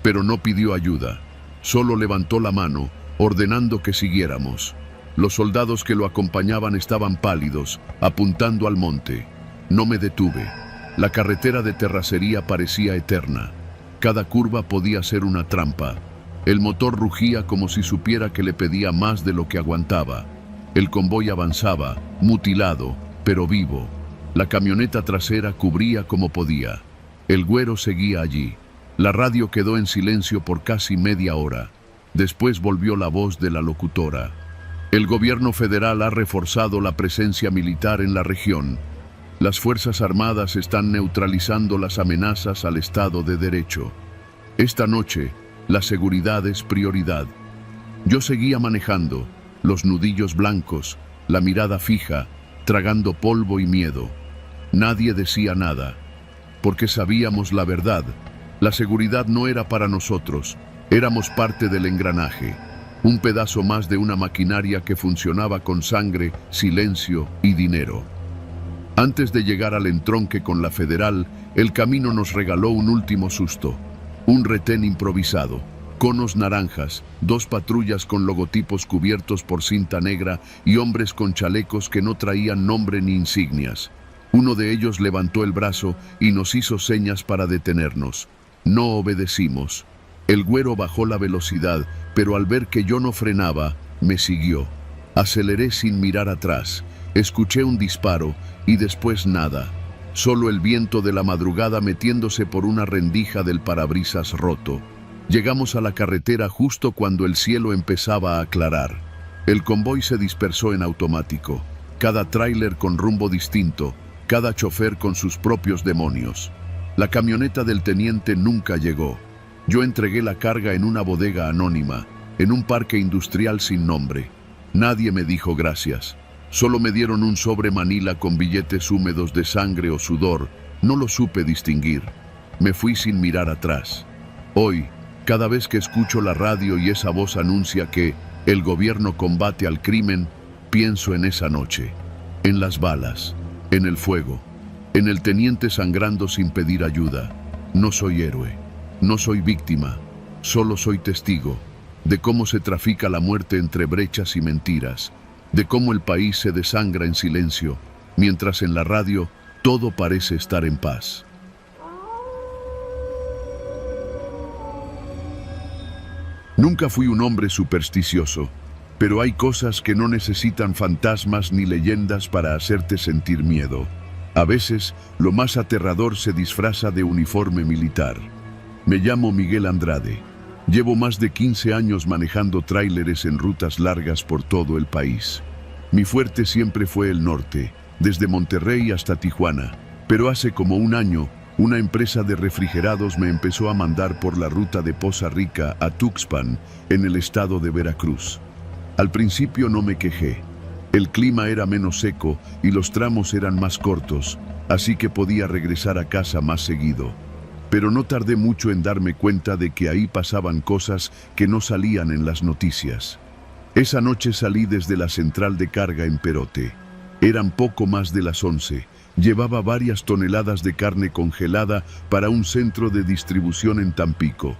Pero no pidió ayuda. Solo levantó la mano, ordenando que siguiéramos. Los soldados que lo acompañaban estaban pálidos, apuntando al monte. No me detuve. La carretera de terracería parecía eterna. Cada curva podía ser una trampa. El motor rugía como si supiera que le pedía más de lo que aguantaba. El convoy avanzaba, mutilado, pero vivo. La camioneta trasera cubría como podía. El güero seguía allí. La radio quedó en silencio por casi media hora. Después volvió la voz de la locutora. El gobierno federal ha reforzado la presencia militar en la región. Las Fuerzas Armadas están neutralizando las amenazas al Estado de Derecho. Esta noche, la seguridad es prioridad. Yo seguía manejando, los nudillos blancos, la mirada fija, tragando polvo y miedo. Nadie decía nada, porque sabíamos la verdad. La seguridad no era para nosotros, éramos parte del engranaje, un pedazo más de una maquinaria que funcionaba con sangre, silencio y dinero. Antes de llegar al entronque con la Federal, el camino nos regaló un último susto. Un retén improvisado, conos naranjas, 2 patrullas con logotipos cubiertos por cinta negra y hombres con chalecos que no traían nombre ni insignias. Uno de ellos levantó el brazo y nos hizo señas para detenernos. No obedecimos. El güero bajó la velocidad, pero al ver que yo no frenaba, me siguió. Aceleré sin mirar atrás. Escuché un disparo y después nada. Solo el viento de la madrugada metiéndose por una rendija del parabrisas roto. Llegamos a la carretera justo cuando el cielo empezaba a aclarar. El convoy se dispersó en automático. Cada tráiler con rumbo distinto, cada chofer con sus propios demonios. La camioneta del teniente nunca llegó. Yo entregué la carga en una bodega anónima, en un parque industrial sin nombre. Nadie me dijo gracias. Solo me dieron un sobre manila con billetes húmedos de sangre o sudor. No lo supe distinguir. Me fui sin mirar atrás. Hoy, cada vez que escucho la radio y esa voz anuncia que el gobierno combate al crimen, pienso en esa noche, en las balas, en el fuego, en el teniente sangrando sin pedir ayuda. No soy héroe, no soy víctima, solo soy testigo de cómo se trafica la muerte entre brechas y mentiras, de cómo el país se desangra en silencio, mientras en la radio todo parece estar en paz. Nunca fui un hombre supersticioso, pero hay cosas que no necesitan fantasmas ni leyendas para hacerte sentir miedo. A veces, lo más aterrador se disfraza de uniforme militar. Me llamo Miguel Andrade. Llevo más de 15 años manejando tráileres en rutas largas por todo el país. Mi fuerte siempre fue el norte, desde Monterrey hasta Tijuana, pero hace como un año, una empresa de refrigerados me empezó a mandar por la ruta de Poza Rica a Tuxpan, en el estado de Veracruz. Al principio no me quejé. El clima era menos seco y los tramos eran más cortos, así que podía regresar a casa más seguido. Pero no tardé mucho en darme cuenta de que ahí pasaban cosas que no salían en las noticias. Esa noche salí desde la central de carga en Perote. Eran poco más de las 11. Llevaba varias toneladas de carne congelada para un centro de distribución en Tampico.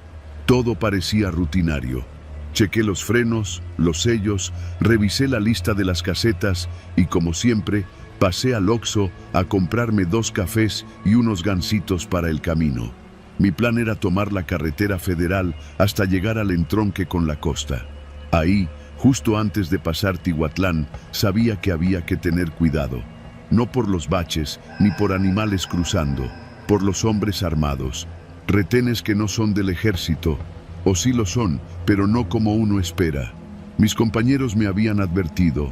Todo parecía rutinario. Chequé los frenos, los sellos, revisé la lista de las casetas y, como siempre, pasé al Oxxo a comprarme 2 cafés y unos gansitos para el camino. Mi plan era tomar la carretera federal hasta llegar al entronque con la costa. Ahí, justo antes de pasar Tihuatlán, sabía que había que tener cuidado. No por los baches, ni por animales cruzando, por los hombres armados. Retenes que no son del ejército, o sí lo son, pero no como uno espera. Mis compañeros me habían advertido: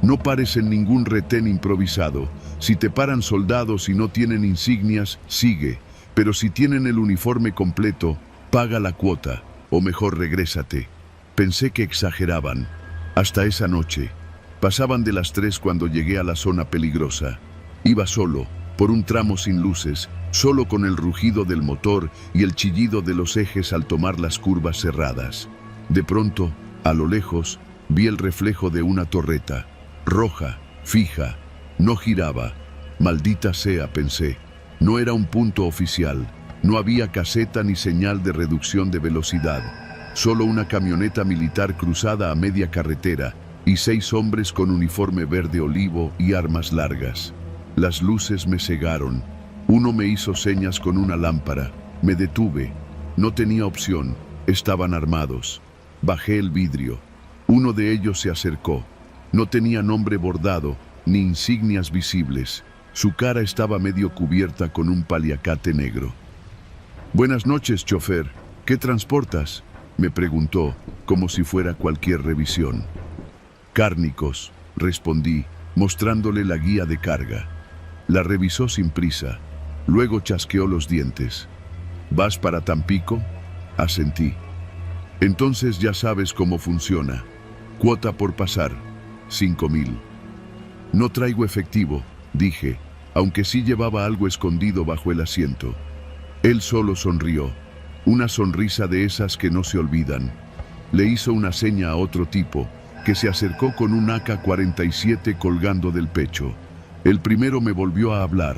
no pares en ningún retén improvisado. Si te paran soldados y no tienen insignias, sigue. Pero si tienen el uniforme completo, paga la cuota, o mejor regrésate. Pensé que exageraban. Hasta esa noche. Pasaban de las 3 cuando llegué a la zona peligrosa. Iba solo, por un tramo sin luces, solo con el rugido del motor y el chillido de los ejes al tomar las curvas cerradas. De pronto, a lo lejos, vi el reflejo de una torreta, roja, fija, no giraba. Maldita sea, pensé. No era un punto oficial, no había caseta ni señal de reducción de velocidad, solo una camioneta militar cruzada a media carretera y 6 hombres con uniforme verde olivo y armas largas. Las luces me cegaron. Uno me hizo señas con una lámpara. Me detuve. No tenía opción. Estaban armados. Bajé el vidrio. Uno de ellos se acercó. No tenía nombre bordado, ni insignias visibles. Su cara estaba medio cubierta con un paliacate negro. «Buenas noches, chofer. ¿Qué transportas?», me preguntó, como si fuera cualquier revisión. «Cárnicos», respondí, mostrándole la guía de carga. La revisó sin prisa. Luego chasqueó los dientes. «¿Vas para Tampico?», asentí. «Entonces ya sabes cómo funciona. Cuota por pasar, 5,000. «No traigo efectivo», dije, aunque sí llevaba algo escondido bajo el asiento. Él solo sonrió, una sonrisa de esas que no se olvidan. Le hizo una seña a otro tipo, que se acercó con un AK-47 colgando del pecho. El primero me volvió a hablar.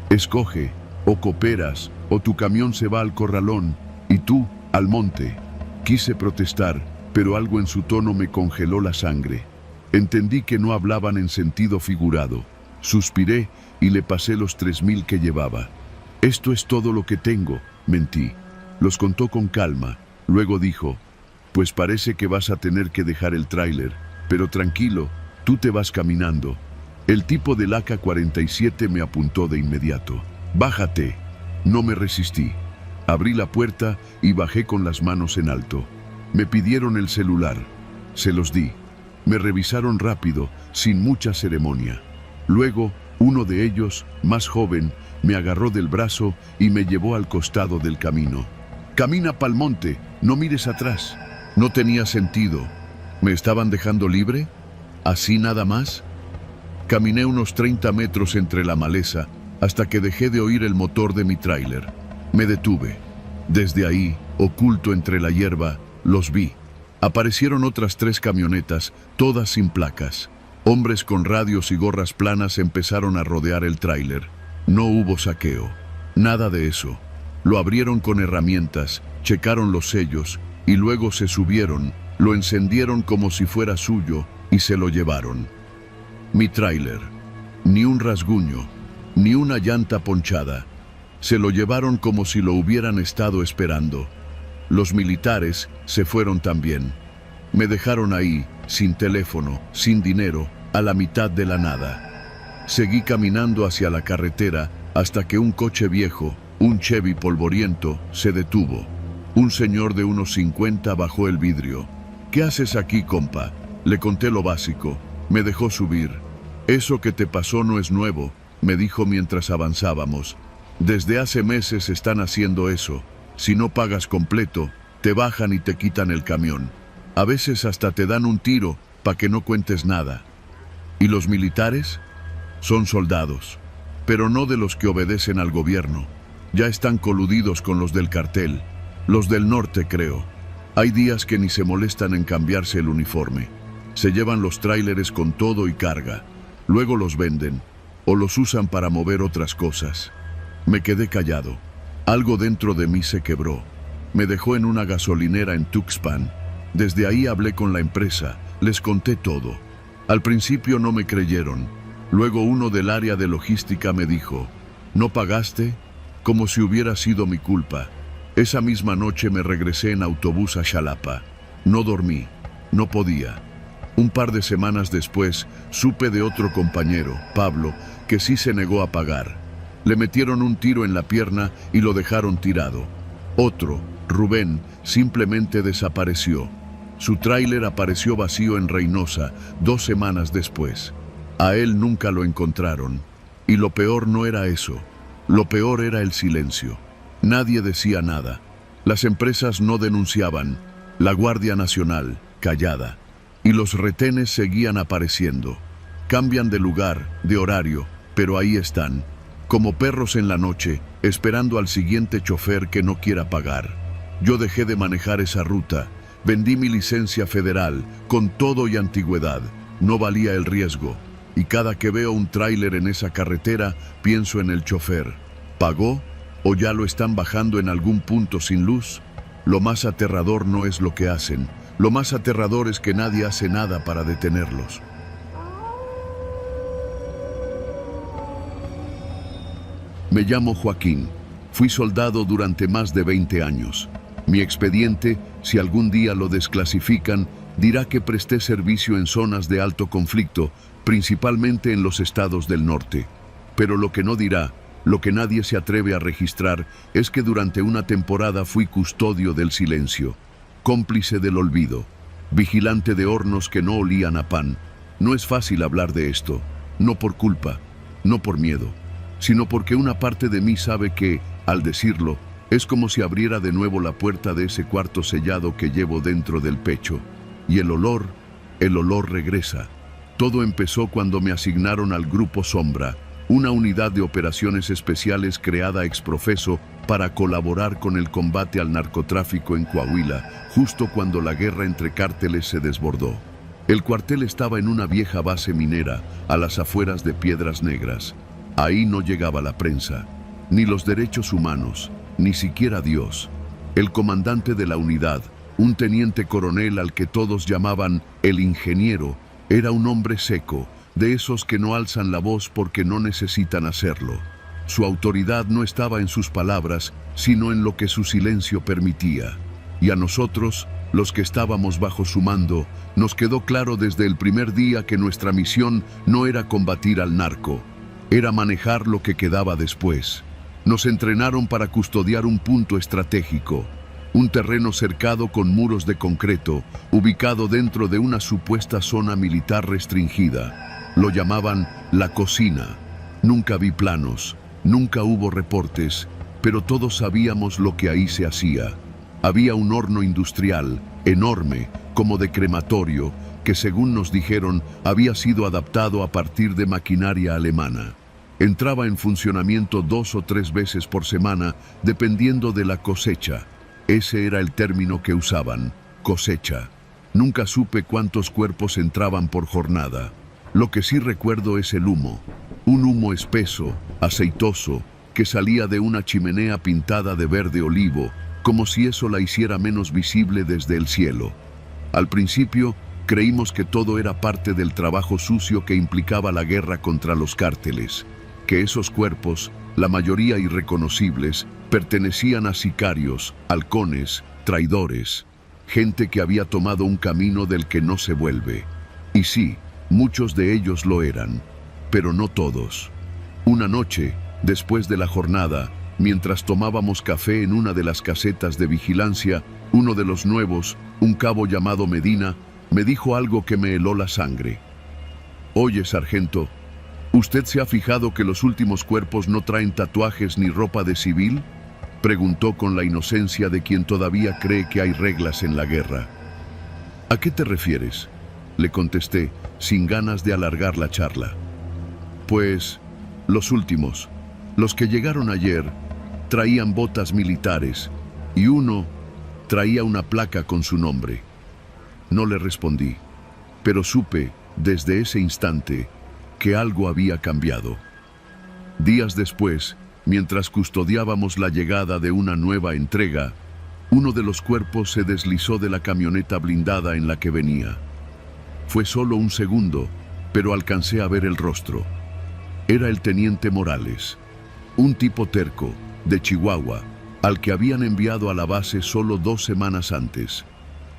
«Escoge, o cooperas, o tu camión se va al corralón, y tú, al monte». Quise protestar, pero algo en su tono me congeló la sangre. Entendí que no hablaban en sentido figurado. Suspiré y le pasé los 3,000 que llevaba. «Esto es todo lo que tengo», mentí. Los contó con calma. Luego dijo: «Pues parece que vas a tener que dejar el tráiler, pero tranquilo, tú te vas caminando». El tipo del AK-47 me apuntó de inmediato. «Bájate». No me resistí. Abrí la puerta y bajé con las manos en alto. Me pidieron el celular. Se los di. Me revisaron rápido, sin mucha ceremonia. Luego, uno de ellos, más joven, me agarró del brazo y me llevó al costado del camino. «Camina pa'l monte, no mires atrás». No tenía sentido. ¿Me estaban dejando libre? ¿Así nada más? Caminé unos 30 metros entre la maleza hasta que dejé de oír el motor de mi tráiler. Me detuve. Desde ahí, oculto entre la hierba, los vi. Aparecieron otras 3 camionetas, todas sin placas. Hombres con radios y gorras planas empezaron a rodear el tráiler. No hubo saqueo. Nada de eso. Lo abrieron con herramientas, checaron los sellos y luego se subieron, lo encendieron como si fuera suyo y se lo llevaron. Mi tráiler. Ni un rasguño, ni una llanta ponchada. Se lo llevaron como si lo hubieran estado esperando. Los militares se fueron también. Me dejaron ahí, sin teléfono, sin dinero, a la mitad de la nada. Seguí caminando hacia la carretera hasta que un coche viejo, un Chevy polvoriento, se detuvo. Un señor de unos 50 bajó el vidrio. «¿Qué haces aquí, compa?». Le conté lo básico. Me dejó subir. «Eso que te pasó no es nuevo», me dijo mientras avanzábamos. «Desde hace meses están haciendo eso. Si no pagas completo, te bajan y te quitan el camión. A veces hasta te dan un tiro para que no cuentes nada». ¿Y los militares? Son soldados, pero no de los que obedecen al gobierno. Ya están coludidos con los del cartel, los del norte, creo. Hay días que ni se molestan en cambiarse el uniforme. Se llevan los tráileres con todo y carga. Luego los venden, o los usan para mover otras cosas. Me quedé callado. Algo dentro de mí se quebró. Me dejó en una gasolinera en Tuxpan. Desde ahí hablé con la empresa, les conté todo. Al principio no me creyeron. Luego uno del área de logística me dijo, ¿no pagaste? Como si hubiera sido mi culpa. Esa misma noche me regresé en autobús a Xalapa. No dormí, no podía. Un par de semanas después, supe de otro compañero, Pablo, que sí se negó a pagar. Le metieron un tiro en la pierna y lo dejaron tirado. Otro, Rubén, simplemente desapareció. Su tráiler apareció vacío en Reynosa 2 semanas después. A él nunca lo encontraron. Y lo peor no era eso. Lo peor era el silencio. Nadie decía nada. Las empresas no denunciaban. La Guardia Nacional, callada. Y los retenes seguían apareciendo. Cambian de lugar, de horario, pero ahí están, como perros en la noche, esperando al siguiente chofer que no quiera pagar. Yo dejé de manejar esa ruta, vendí mi licencia federal, con todo y antigüedad. No valía el riesgo. Y cada que veo un tráiler en esa carretera, pienso en el chofer. ¿Pagó? ¿O ya lo están bajando en algún punto sin luz? Lo más aterrador no es lo que hacen. Lo más aterrador es que nadie hace nada para detenerlos. Me llamo Joaquín. Fui soldado durante más de 20 años. Mi expediente, si algún día lo desclasifican, dirá que presté servicio en zonas de alto conflicto, principalmente en los estados del norte. Pero lo que no dirá, lo que nadie se atreve a registrar, es que durante una temporada fui custodio del silencio, cómplice del olvido, vigilante de hornos que no olían a pan. No es fácil hablar de esto, no por culpa, no por miedo, sino porque una parte de mí sabe que, al decirlo, es como si abriera de nuevo la puerta de ese cuarto sellado que llevo dentro del pecho. Y el olor regresa. Todo empezó cuando me asignaron al Grupo Sombra, una unidad de operaciones especiales creada ex profeso para colaborar con el combate al narcotráfico en Coahuila, justo cuando la guerra entre cárteles se desbordó. El cuartel estaba en una vieja base minera, a las afueras de Piedras Negras. Ahí no llegaba la prensa, ni los derechos humanos, ni siquiera Dios. El comandante de la unidad, un teniente coronel al que todos llamaban el ingeniero, era un hombre seco, de esos que no alzan la voz porque no necesitan hacerlo. Su autoridad no estaba en sus palabras, sino en lo que su silencio permitía. Y a nosotros, los que estábamos bajo su mando, nos quedó claro desde el primer día que nuestra misión no era combatir al narco, era manejar lo que quedaba después. Nos entrenaron para custodiar un punto estratégico, un terreno cercado con muros de concreto, ubicado dentro de una supuesta zona militar restringida. Lo llamaban la cocina. Nunca vi planos, nunca hubo reportes, pero todos sabíamos lo que ahí se hacía. Había un horno industrial, enorme, como de crematorio, que según nos dijeron, había sido adaptado a partir de maquinaria alemana. Entraba en funcionamiento 2 o 3 veces por semana, dependiendo de la cosecha. Ese era el término que usaban, cosecha. Nunca supe cuántos cuerpos entraban por jornada. Lo que sí recuerdo es el humo. Un humo espeso, aceitoso, que salía de una chimenea pintada de verde olivo, como si eso la hiciera menos visible desde el cielo. Al principio, creímos que todo era parte del trabajo sucio que implicaba la guerra contra los cárteles, que esos cuerpos, la mayoría irreconocibles, pertenecían a sicarios, halcones, traidores, gente que había tomado un camino del que no se vuelve. Y sí, muchos de ellos lo eran, pero no todos. Una noche, después de la jornada, mientras tomábamos café en una de las casetas de vigilancia, uno de los nuevos, un cabo llamado Medina, me dijo algo que me heló la sangre. «Oye, sargento, ¿usted se ha fijado que los últimos cuerpos no traen tatuajes ni ropa de civil?», preguntó con la inocencia de quien todavía cree que hay reglas en la guerra. «¿A qué te refieres?», le contesté, sin ganas de alargar la charla. «Pues, los últimos, los que llegaron ayer, traían botas militares y uno traía una placa con su nombre». No le respondí, pero supe, desde ese instante, que algo había cambiado. Días después, mientras custodiábamos la llegada de una nueva entrega, Uno de los cuerpos se deslizó de la camioneta blindada en la que venía. Fue solo un segundo, pero alcancé a ver el rostro. Era el teniente Morales, un tipo terco, de Chihuahua, al que habían enviado a la base solo 2 semanas antes.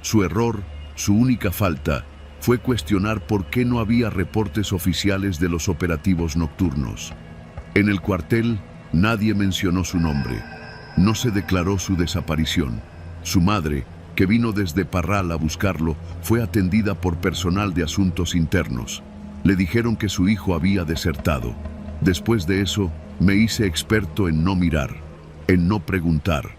Su error, su única falta, fue cuestionar por qué no había reportes oficiales de los operativos nocturnos. En el cuartel, nadie mencionó su nombre. No se declaró su desaparición. Su madre, que vino desde Parral a buscarlo, fue atendida por personal de asuntos internos. Le dijeron que su hijo había desertado. Después de eso, me hice experto en no mirar, en no preguntar,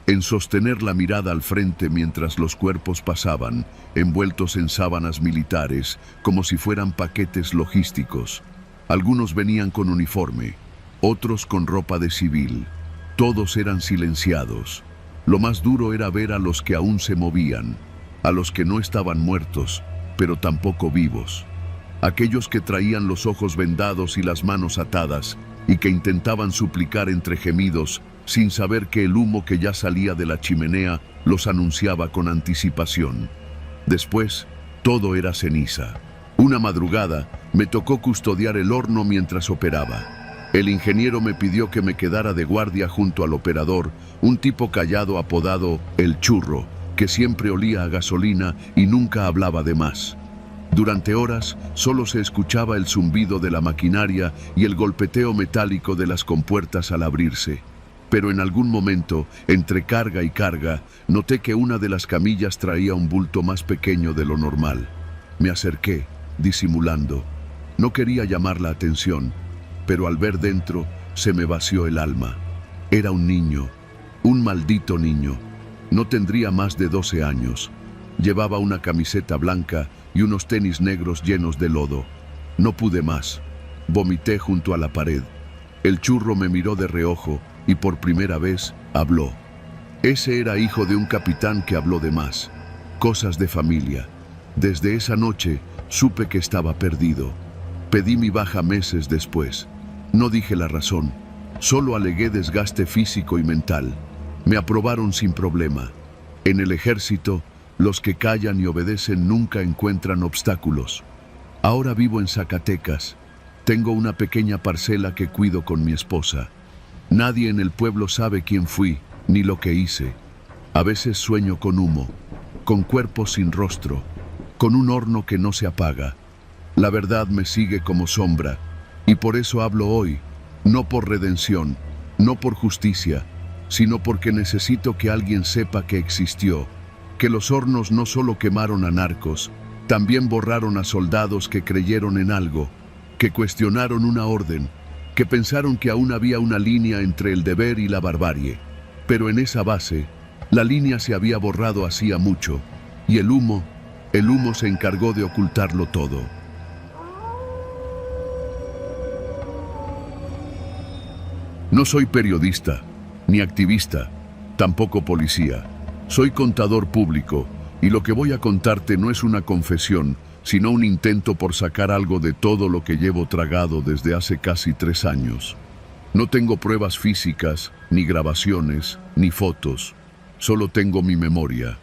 en sostener la mirada al frente mientras los cuerpos pasaban, envueltos en sábanas militares, como si fueran paquetes logísticos. Algunos venían con uniforme, otros con ropa de civil. Todos eran silenciados. Lo más duro era ver a los que aún se movían, a los que no estaban muertos, pero tampoco vivos. Aquellos que traían los ojos vendados y las manos atadas, y que intentaban suplicar entre gemidos, sin saber que el humo que ya salía de la chimenea los anunciaba con anticipación. Después, todo era ceniza. Una madrugada, me tocó custodiar el horno mientras operaba. El ingeniero me pidió que me quedara de guardia junto al operador, un tipo callado apodado El Churro, que siempre olía a gasolina y nunca hablaba de más. Durante horas, solo se escuchaba el zumbido de la maquinaria y el golpeteo metálico de las compuertas al abrirse. Pero en algún momento, entre carga y carga, noté que una de las camillas traía un bulto más pequeño de lo normal. Me acerqué, disimulando. No quería llamar la atención, pero al ver dentro, se me vació el alma. Era un niño, un maldito niño. No tendría más de 12 años. Llevaba una camiseta blanca y unos tenis negros llenos de lodo. No pude más. Vomité junto a la pared. El Churro me miró de reojo y por primera vez habló. Ese era hijo de un capitán que habló de más. Cosas de familia. Desde esa noche supe que estaba perdido. Pedí mi baja meses después. No dije la razón. Solo alegué desgaste físico y mental. Me aprobaron sin problema. En el ejército, los que callan y obedecen nunca encuentran obstáculos. Ahora vivo en Zacatecas. Tengo una pequeña parcela que cuido con mi esposa. Nadie en el pueblo sabe quién fui, ni lo que hice. A veces sueño con humo, con cuerpos sin rostro, con un horno que no se apaga. La verdad me sigue como sombra, y por eso hablo hoy, no por redención, no por justicia, sino porque necesito que alguien sepa que existió, que los hornos no solo quemaron a narcos, también borraron a soldados que creyeron en algo, que cuestionaron una orden, que pensaron que aún había una línea entre el deber y la barbarie. Pero en esa base, la línea se había borrado hacía mucho, y el humo se encargó de ocultarlo todo. No soy periodista, ni activista, tampoco policía. Soy contador público, y lo que voy a contarte no es una confesión, sino un intento por sacar algo de todo lo que llevo tragado desde hace casi 3 años. No tengo pruebas físicas, ni grabaciones, ni fotos. Solo tengo mi memoria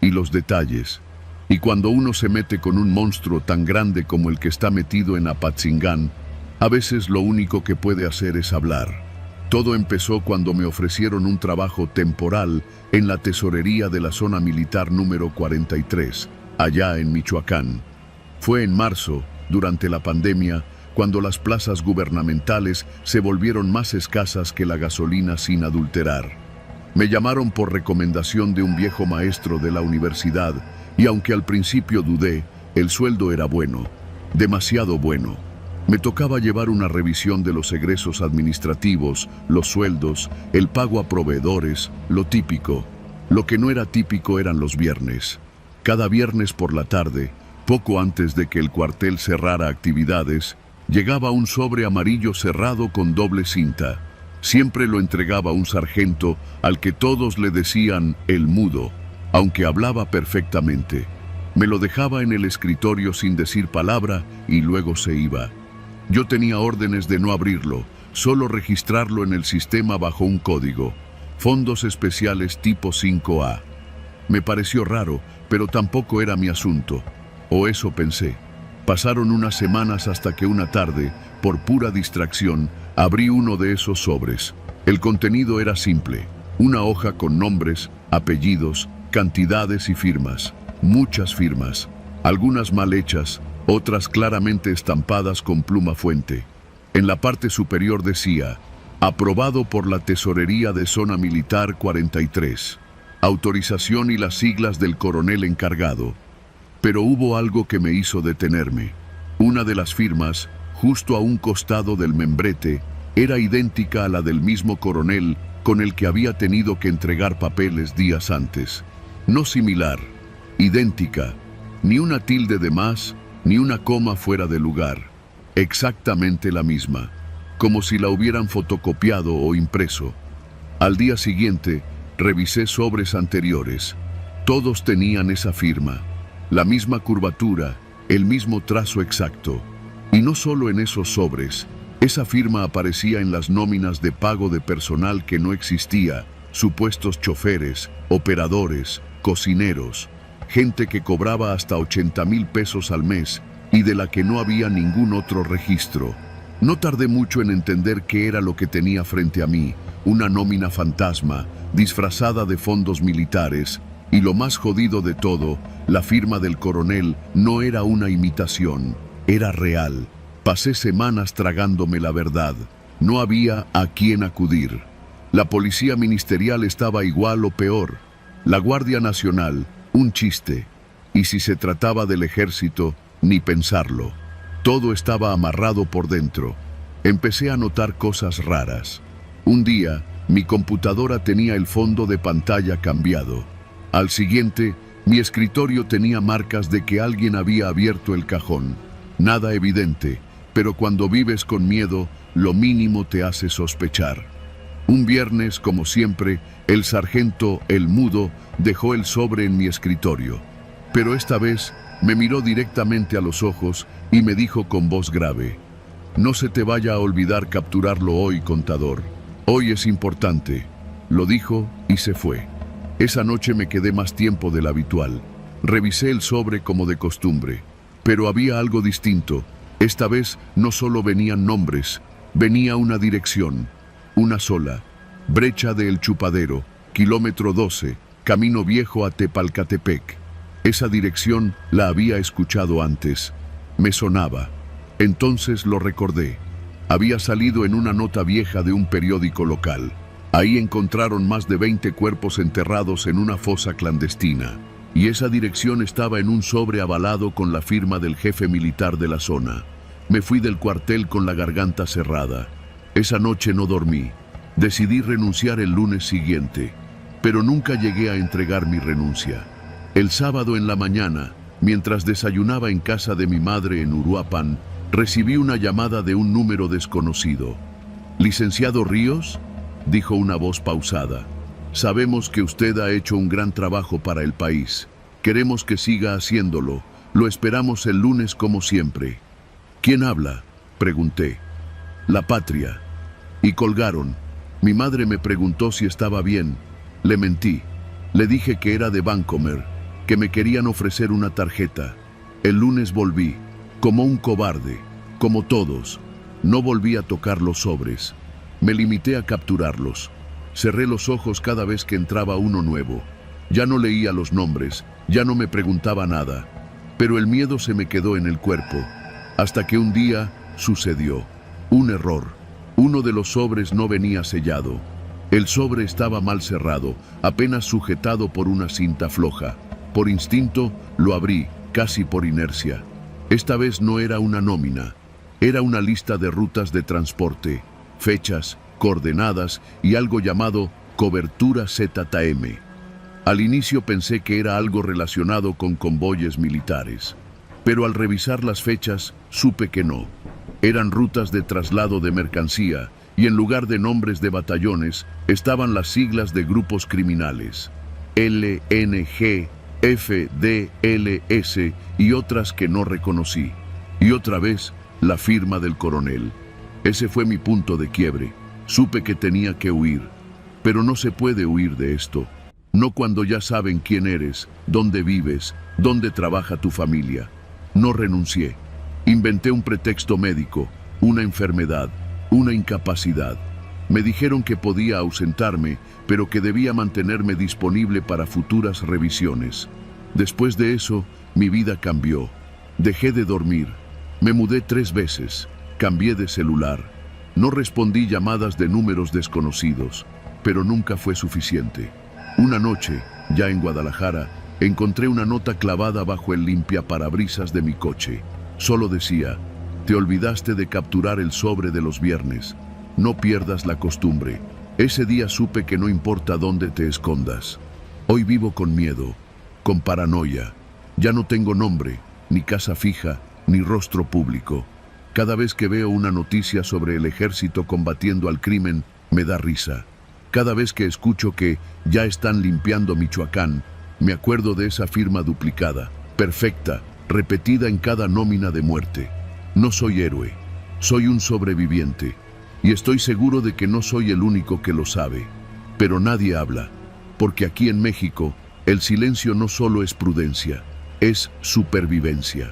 y los detalles. Y cuando uno se mete con un monstruo tan grande como el que está metido en Apatzingán, a veces lo único que puede hacer es hablar. Todo empezó cuando me ofrecieron un trabajo temporal en la tesorería de la zona militar número 43, allá en Michoacán. Fue en marzo, durante la pandemia, cuando las plazas gubernamentales se volvieron más escasas que la gasolina sin adulterar. Me llamaron por recomendación de un viejo maestro de la universidad, y aunque al principio dudé, el sueldo era bueno, demasiado bueno. Me tocaba llevar una revisión de los egresos administrativos, los sueldos, el pago a proveedores, lo típico. Lo que no era típico eran los viernes. Cada viernes por la tarde, poco antes de que el cuartel cerrara actividades, llegaba un sobre amarillo cerrado con doble cinta. Siempre lo entregaba un sargento al que todos le decían el mudo, aunque hablaba perfectamente. Me lo dejaba en el escritorio sin decir palabra y luego se iba. Yo tenía órdenes de no abrirlo, solo registrarlo en el sistema bajo un código. Fondos especiales tipo 5A. Me pareció raro, pero tampoco era mi asunto. O eso pensé. Pasaron unas semanas hasta que una tarde, por pura distracción, abrí uno de esos sobres. El contenido era simple. Una hoja con nombres, apellidos, cantidades y firmas. Muchas firmas. Algunas mal hechas, otras claramente estampadas con pluma fuente. En la parte superior decía: aprobado por la Tesorería de Zona Militar 43. Autorización y las siglas del coronel encargado. Pero hubo algo que me hizo detenerme. Una de las firmas, justo a un costado del membrete, era idéntica a la del mismo coronel con el que había tenido que entregar papeles días antes. No similar, idéntica. Ni una tilde de más, ni una coma fuera de lugar. Exactamente la misma, como si la hubieran fotocopiado o impreso. Al día siguiente, revisé sobres anteriores. Todos tenían esa firma, la misma curvatura, el mismo trazo exacto. Y no solo en esos sobres, esa firma aparecía en las nóminas de pago de personal que no existía, supuestos choferes, operadores, cocineros, gente que cobraba hasta 80,000 pesos al mes y de la que no había ningún otro registro. No tardé mucho en entender qué era lo que tenía frente a mí, una nómina fantasma, disfrazada de fondos militares, y lo más jodido de todo, la firma del coronel no era una imitación, era real. Pasé semanas tragándome la verdad. No había a quién acudir. La policía ministerial estaba igual o peor. La Guardia Nacional, un chiste. Y si se trataba del ejército, ni pensarlo. Todo estaba amarrado por dentro. Empecé a notar cosas raras. Un día, mi computadora tenía el fondo de pantalla cambiado. Al siguiente, mi escritorio tenía marcas de que alguien había abierto el cajón. Nada evidente, pero cuando vives con miedo, lo mínimo te hace sospechar. Un viernes, como siempre, el sargento, el mudo, dejó el sobre en mi escritorio. Pero esta vez me miró directamente a los ojos y me dijo con voz grave: no se te vaya a olvidar capturarlo hoy, contador. Hoy es importante. Lo dijo y se fue. Esa noche me quedé más tiempo del habitual. Revisé el sobre como de costumbre. Pero había algo distinto. Esta vez no solo venían nombres, venía una dirección. Una sola. Brecha de El Chupadero, kilómetro 12, Camino Viejo a Tepalcatepec. Esa dirección la había escuchado antes. Me sonaba. Entonces lo recordé. Había salido en una nota vieja de un periódico local. Ahí encontraron más de 20 cuerpos enterrados en una fosa clandestina. Y esa dirección estaba en un sobre avalado con la firma del jefe militar de la zona. Me fui del cuartel con la garganta cerrada. Esa noche no dormí. Decidí renunciar el lunes siguiente, pero nunca llegué a entregar mi renuncia. El sábado en la mañana, mientras desayunaba en casa de mi madre en Uruapan, recibí una llamada de un número desconocido. «¿Licenciado Ríos?», dijo una voz pausada. «Sabemos que usted ha hecho un gran trabajo para el país. Queremos que siga haciéndolo. Lo esperamos el lunes como siempre». «¿Quién habla?», pregunté. «La Patria». Y colgaron. Mi madre me preguntó si estaba bien. Le mentí. Le dije que era de Bancomer, que me querían ofrecer una tarjeta. El lunes volví, como un cobarde, como todos. No volví a tocar los sobres. Me limité a capturarlos. Cerré los ojos cada vez que entraba uno nuevo. Ya no leía los nombres, ya no me preguntaba nada. Pero el miedo se me quedó en el cuerpo. Hasta que un día sucedió. Un error. Uno de los sobres no venía sellado. El sobre estaba mal cerrado, apenas sujetado por una cinta floja. Por instinto, lo abrí, casi por inercia. Esta vez no era una nómina. Era una lista de rutas de transporte, fechas, coordenadas y algo llamado cobertura ZTM. Al inicio pensé que era algo relacionado con convoyes militares. Pero al revisar las fechas, supe que no. Eran rutas de traslado de mercancía y en lugar de nombres de batallones estaban las siglas de grupos criminales. LNG, FDLS y otras que no reconocí. Y otra vez, la firma del coronel. Ese fue mi punto de quiebre. Supe que tenía que huir. Pero no se puede huir de esto. No cuando ya saben quién eres, dónde vives, dónde trabaja tu familia. No renuncié. Inventé un pretexto médico, una enfermedad, una incapacidad. Me dijeron que podía ausentarme, pero que debía mantenerme disponible para futuras revisiones. Después de eso, mi vida cambió. Dejé de dormir. Me mudé 3 veces. Cambié de celular. No respondí llamadas de números desconocidos, pero nunca fue suficiente. Una noche, ya en Guadalajara, encontré una nota clavada bajo el limpiaparabrisas de mi coche. Solo decía: te olvidaste de capturar el sobre de los viernes. No pierdas la costumbre. Ese día supe que no importa dónde te escondas. Hoy vivo con miedo, con paranoia. Ya no tengo nombre, ni casa fija, ni rostro público. Cada vez que veo una noticia sobre el ejército combatiendo al crimen, me da risa. Cada vez que escucho que ya están limpiando Michoacán, me acuerdo de esa firma duplicada, perfecta, repetida en cada nómina de muerte. No soy héroe, soy un sobreviviente, y estoy seguro de que no soy el único que lo sabe. Pero nadie habla, porque aquí en México, el silencio no solo es prudencia, es supervivencia.